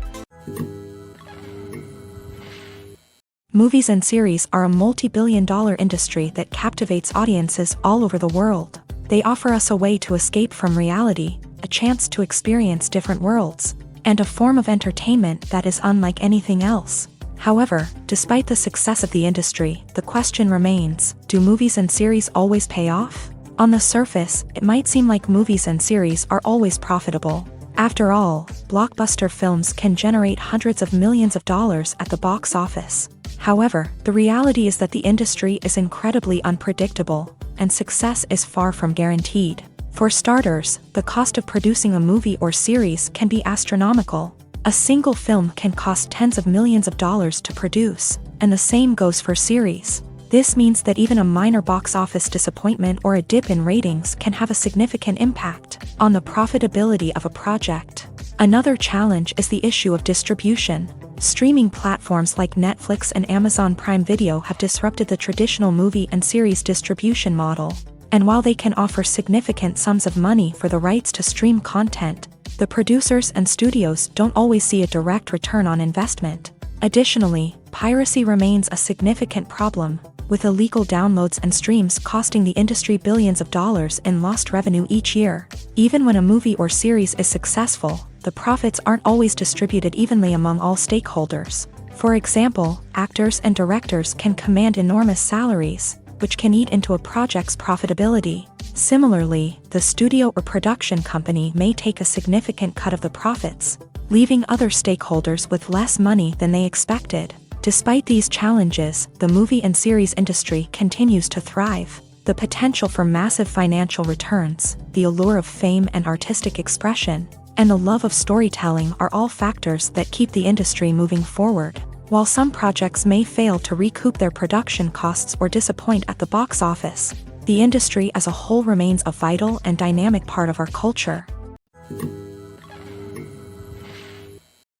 Movies and series are a multi-billion-dollar industry that captivates audiences all over the world. They offer us a way to escape from reality, a chance to experience different worlds, and a form of entertainment that is unlike anything else. However, despite the success of the industry, the question remains, do movies and series always pay off? On the surface, it might seem like movies and series are always profitable. After all, blockbuster films can generate hundreds of millions of dollars at the box office. However, the reality is that the industry is incredibly unpredictable, and success is far from guaranteed. For starters, the cost of producing a movie or series can be astronomical. A single film can cost tens of millions of dollars to produce, and the same goes for series. This means that even a minor box office disappointment or a dip in ratings can have a significant impact on the profitability of a project. Another challenge is the issue of distribution. Streaming platforms like Netflix and Amazon Prime Video have disrupted the traditional movie and series distribution model. And while they can offer significant sums of money for the rights to stream content, the producers and studios don't always see a direct return on investment. Additionally, piracy remains a significant problem, with illegal downloads and streams costing the industry billions of dollars in lost revenue each year. Even when a movie or series is successful, the profits aren't always distributed evenly among all stakeholders. For example, actors and directors can command enormous salaries, which can eat into a project's profitability. Similarly, the studio or production company may take a significant cut of the profits, leaving other stakeholders with less money than they expected. Despite these challenges, the movie and series industry continues to thrive. The potential for massive financial returns, the allure of fame and artistic expression, and the love of storytelling are all factors that keep the industry moving forward. While some projects may fail to recoup their production costs or disappoint at the box office, the industry as a whole remains a vital and dynamic part of our culture.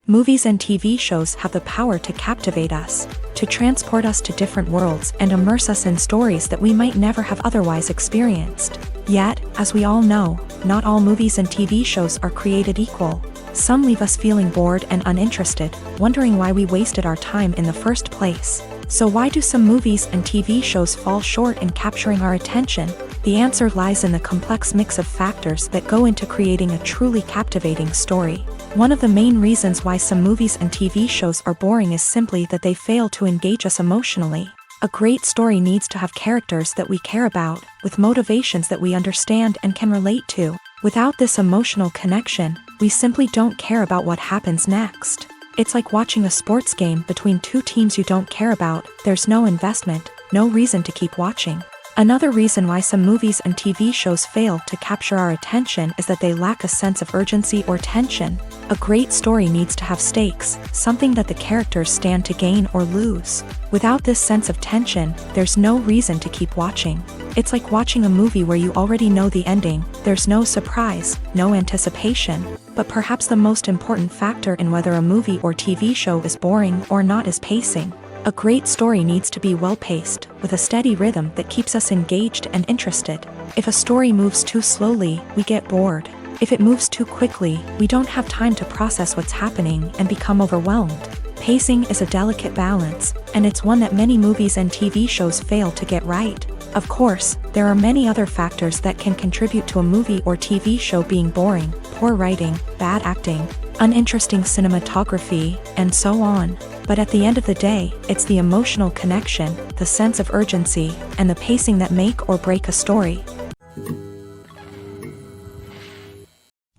Movies and TV shows have the power to captivate us, to transport us to different worlds and immerse us in stories that we might never have otherwise experienced. Yet, as we all know, not all movies and TV shows are created equal. Some leave us feeling bored and uninterested, wondering why we wasted our time in the first place. So why do some movies and TV shows fall short in capturing our attention? The answer lies in the complex mix of factors that go into creating a truly captivating story. One of the main reasons why some movies and TV shows are boring is simply that they fail to engage us emotionally. A great story needs to have characters that we care about, with motivations that we understand and can relate to. Without this emotional connection, we simply don't care about what happens next. It's like watching a sports game between two teams you don't care about. There's no investment, no reason to keep watching. Another reason why some movies and TV shows fail to capture our attention is that they lack a sense of urgency or tension. A great story needs to have stakes, something that the characters stand to gain or lose. Without this sense of tension, there's no reason to keep watching. It's like watching a movie where you already know the ending. There's no surprise, no anticipation. But perhaps the most important factor in whether a movie or TV show is boring or not is pacing. A great story needs to be well-paced, with a steady rhythm that keeps us engaged and interested. If a story moves too slowly, we get bored. If it moves too quickly, we don't have time to process what's happening and become overwhelmed. Pacing is a delicate balance, and it's one that many movies and TV shows fail to get right. Of course, there are many other factors that can contribute to a movie or TV show being boring: poor writing, bad acting, uninteresting cinematography, and so on. But at the end of the day, it's the emotional connection, the sense of urgency, and the pacing that make or break a story.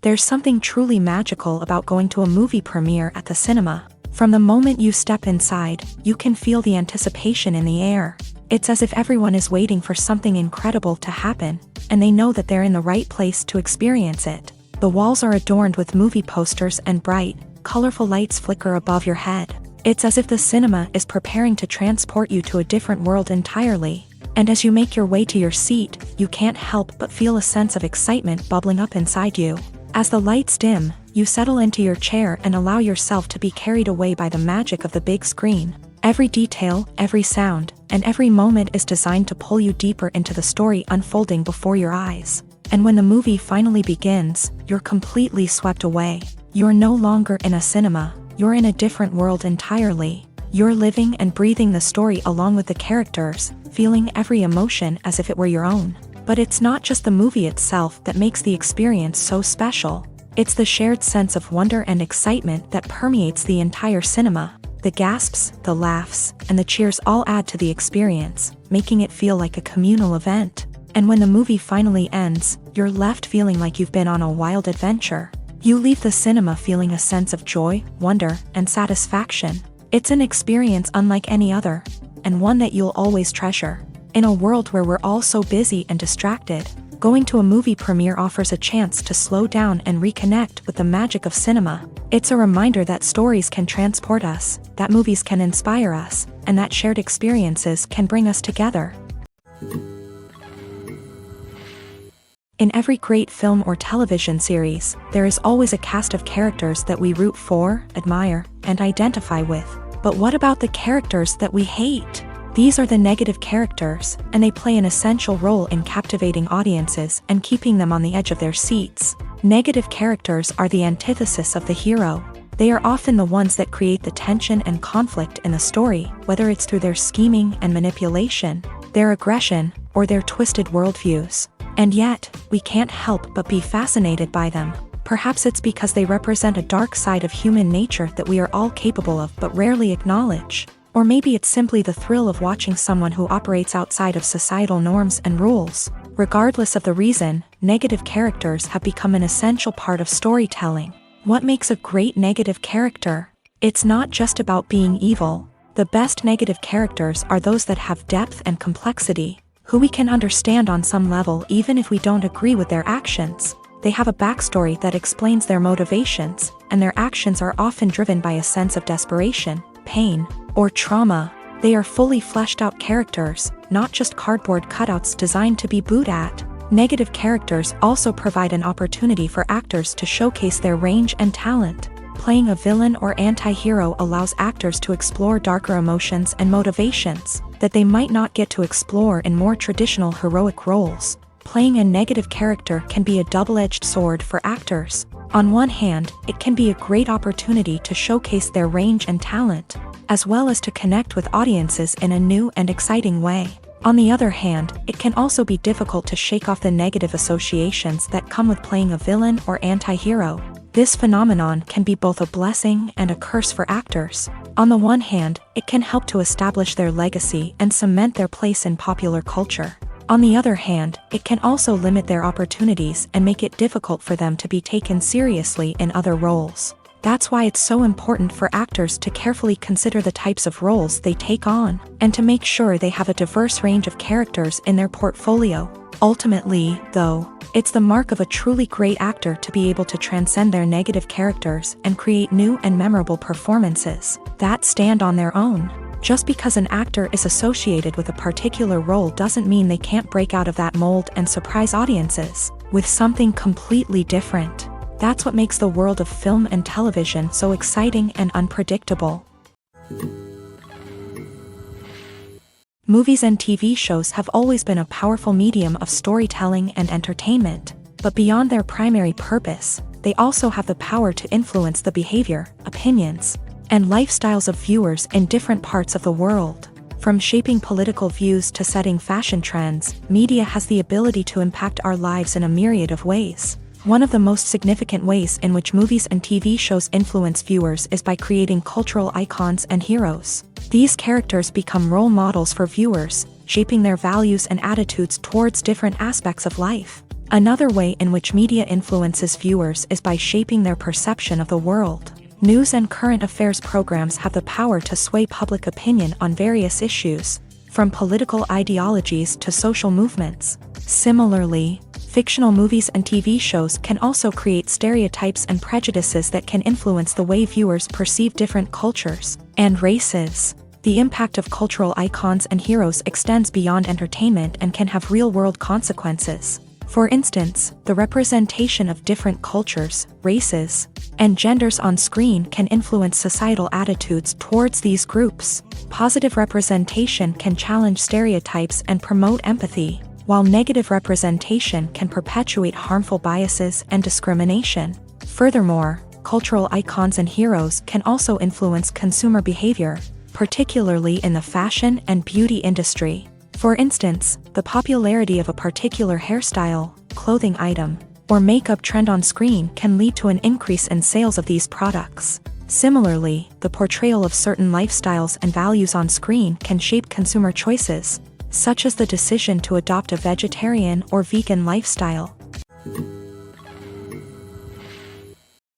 There's something truly magical about going to a movie premiere at the cinema. From the moment you step inside, you can feel the anticipation in the air. It's as if everyone is waiting for something incredible to happen, and they know that they're in the right place to experience it. The walls are adorned with movie posters and bright, colorful lights flicker above your head. It's as if the cinema is preparing to transport you to a different world entirely. And as you make your way to your seat, you can't help but feel a sense of excitement bubbling up inside you. As the lights dim, you settle into your chair and allow yourself to be carried away by the magic of the big screen. Every detail, every sound, and every moment is designed to pull you deeper into the story unfolding before your eyes. And when the movie finally begins, you're completely swept away. You're no longer in a cinema. You're in a different world entirely. You're living and breathing the story along with the characters, feeling every emotion as if it were your own. But it's not just the movie itself that makes the experience so special. It's the shared sense of wonder and excitement that permeates the entire cinema. The gasps, the laughs, and the cheers all add to the experience, making it feel like a communal event. And when the movie finally ends, you're left feeling like you've been on a wild adventure. You leave the cinema feeling a sense of joy, wonder, and satisfaction. It's an experience unlike any other, and one that you'll always treasure. In a world where we're all so busy and distracted, going to a movie premiere offers a chance to slow down and reconnect with the magic of cinema. It's a reminder that stories can transport us, that movies can inspire us, and that shared experiences can bring us together. In every great film or television series, there is always a cast of characters that we root for, admire, and identify with. But what about the characters that we hate? These are the negative characters, and they play an essential role in captivating audiences and keeping them on the edge of their seats. Negative characters are the antithesis of the hero. They are often the ones that create the tension and conflict in the story, whether it's through their scheming and manipulation, their aggression, or their twisted worldviews. And yet, we can't help but be fascinated by them. Perhaps it's because they represent a dark side of human nature that we are all capable of but rarely acknowledge. Or maybe it's simply the thrill of watching someone who operates outside of societal norms and rules. Regardless of the reason, negative characters have become an essential part of storytelling. What makes a great negative character? It's not just about being evil. The best negative characters are those that have depth and complexity, who we can understand on some level even if we don't agree with their actions. They have a backstory that explains their motivations, and their actions are often driven by a sense of desperation, pain, or trauma. They are fully fleshed out characters, not just cardboard cutouts designed to be booed at. Negative characters also provide an opportunity for actors to showcase their range and talent. Playing a villain or anti-hero allows actors to explore darker emotions and motivations that they might not get to explore in more traditional heroic roles. Playing a negative character can be a double-edged sword for actors. On one hand, it can be a great opportunity to showcase their range and talent, as well as to connect with audiences in a new and exciting way. On the other hand, it can also be difficult to shake off the negative associations that come with playing a villain or anti-hero. This phenomenon can be both a blessing and a curse for actors. On the one hand, it can help to establish their legacy and cement their place in popular culture. On the other hand, it can also limit their opportunities and make it difficult for them to be taken seriously in other roles. That's why it's so important for actors to carefully consider the types of roles they take on, and to make sure they have a diverse range of characters in their portfolio. Ultimately, though, it's the mark of a truly great actor to be able to transcend their negative characters and create new and memorable performances that stand on their own. Just because an actor is associated with a particular role doesn't mean they can't break out of that mold and surprise audiences with something completely different. That's what makes the world of film and television so exciting and unpredictable. Movies and TV shows have always been a powerful medium of storytelling and entertainment, but beyond their primary purpose, they also have the power to influence the behavior, opinions, and lifestyles of viewers in different parts of the world. From shaping political views to setting fashion trends, media has the ability to impact our lives in a myriad of ways. One of the most significant ways in which movies and TV shows influence viewers is by creating cultural icons and heroes. These characters become role models for viewers, shaping their values and attitudes towards different aspects of life. Another way in which media influences viewers is by shaping their perception of the world. News and current affairs programs have the power to sway public opinion on various issues, from political ideologies to social movements. Similarly, fictional movies and TV shows can also create stereotypes and prejudices that can influence the way viewers perceive different cultures and races. The impact of cultural icons and heroes extends beyond entertainment and can have real-world consequences. For instance, the representation of different cultures, races, and genders on screen can influence societal attitudes towards these groups. Positive representation can challenge stereotypes and promote empathy, while negative representation can perpetuate harmful biases and discrimination. Furthermore, cultural icons and heroes can also influence consumer behavior, particularly in the fashion and beauty industry. For instance, the popularity of a particular hairstyle, clothing item, or makeup trend on screen can lead to an increase in sales of these products. Similarly, the portrayal of certain lifestyles and values on screen can shape consumer choices, such as the decision to adopt a vegetarian or vegan lifestyle.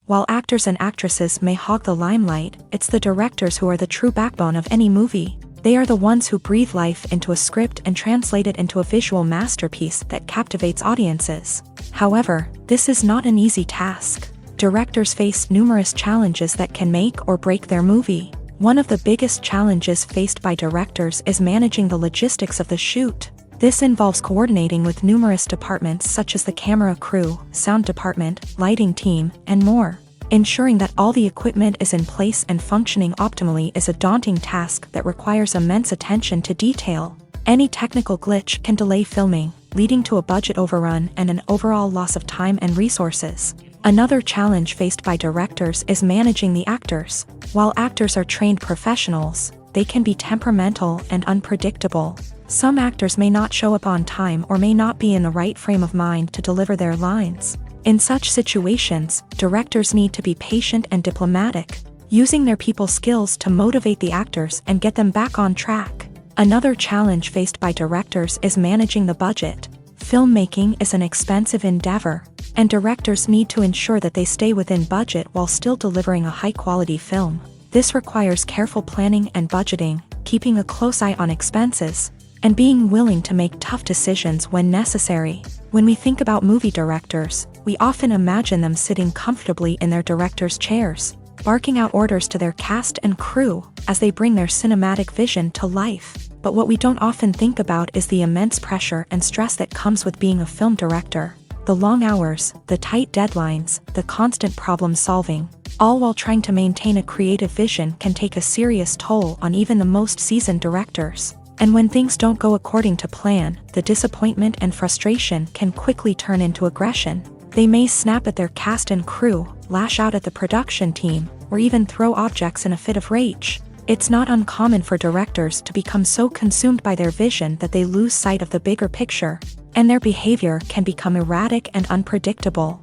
While actors and actresses may hog the limelight, it's the directors who are the true backbone of any movie. They are the ones who breathe life into a script and translate it into a visual masterpiece that captivates audiences. However, this is not an easy task. Directors face numerous challenges that can make or break their movie. One of the biggest challenges faced by directors is managing the logistics of the shoot. This involves coordinating with numerous departments such as the camera crew, sound department, lighting team, and more. Ensuring that all the equipment is in place and functioning optimally is a daunting task that requires immense attention to detail. Any technical glitch can delay filming, leading to a budget overrun and an overall loss of time and resources. Another challenge faced by directors is managing the actors. While actors are trained professionals, they can be temperamental and unpredictable. Some actors may not show up on time or may not be in the right frame of mind to deliver their lines. In such situations, directors need to be patient and diplomatic, using their people skills to motivate the actors and get them back on track. Another challenge faced by directors is managing the budget. Filmmaking is an expensive endeavor, and directors need to ensure that they stay within budget while still delivering a high-quality film. This requires careful planning and budgeting, keeping a close eye on expenses, and being willing to make tough decisions when necessary. When we think about movie directors, we often imagine them sitting comfortably in their director's chairs, barking out orders to their cast and crew as they bring their cinematic vision to life. But what we don't often think about is the immense pressure and stress that comes with being a film director. The long hours, the tight deadlines, the constant problem solving, all while trying to maintain a creative vision can take a serious toll on even the most seasoned directors. And when things don't go according to plan, the disappointment and frustration can quickly turn into aggression. They may snap at their cast and crew, lash out at the production team, or even throw objects in a fit of rage. It's not uncommon for directors to become so consumed by their vision that they lose sight of the bigger picture, and their behavior can become erratic and unpredictable.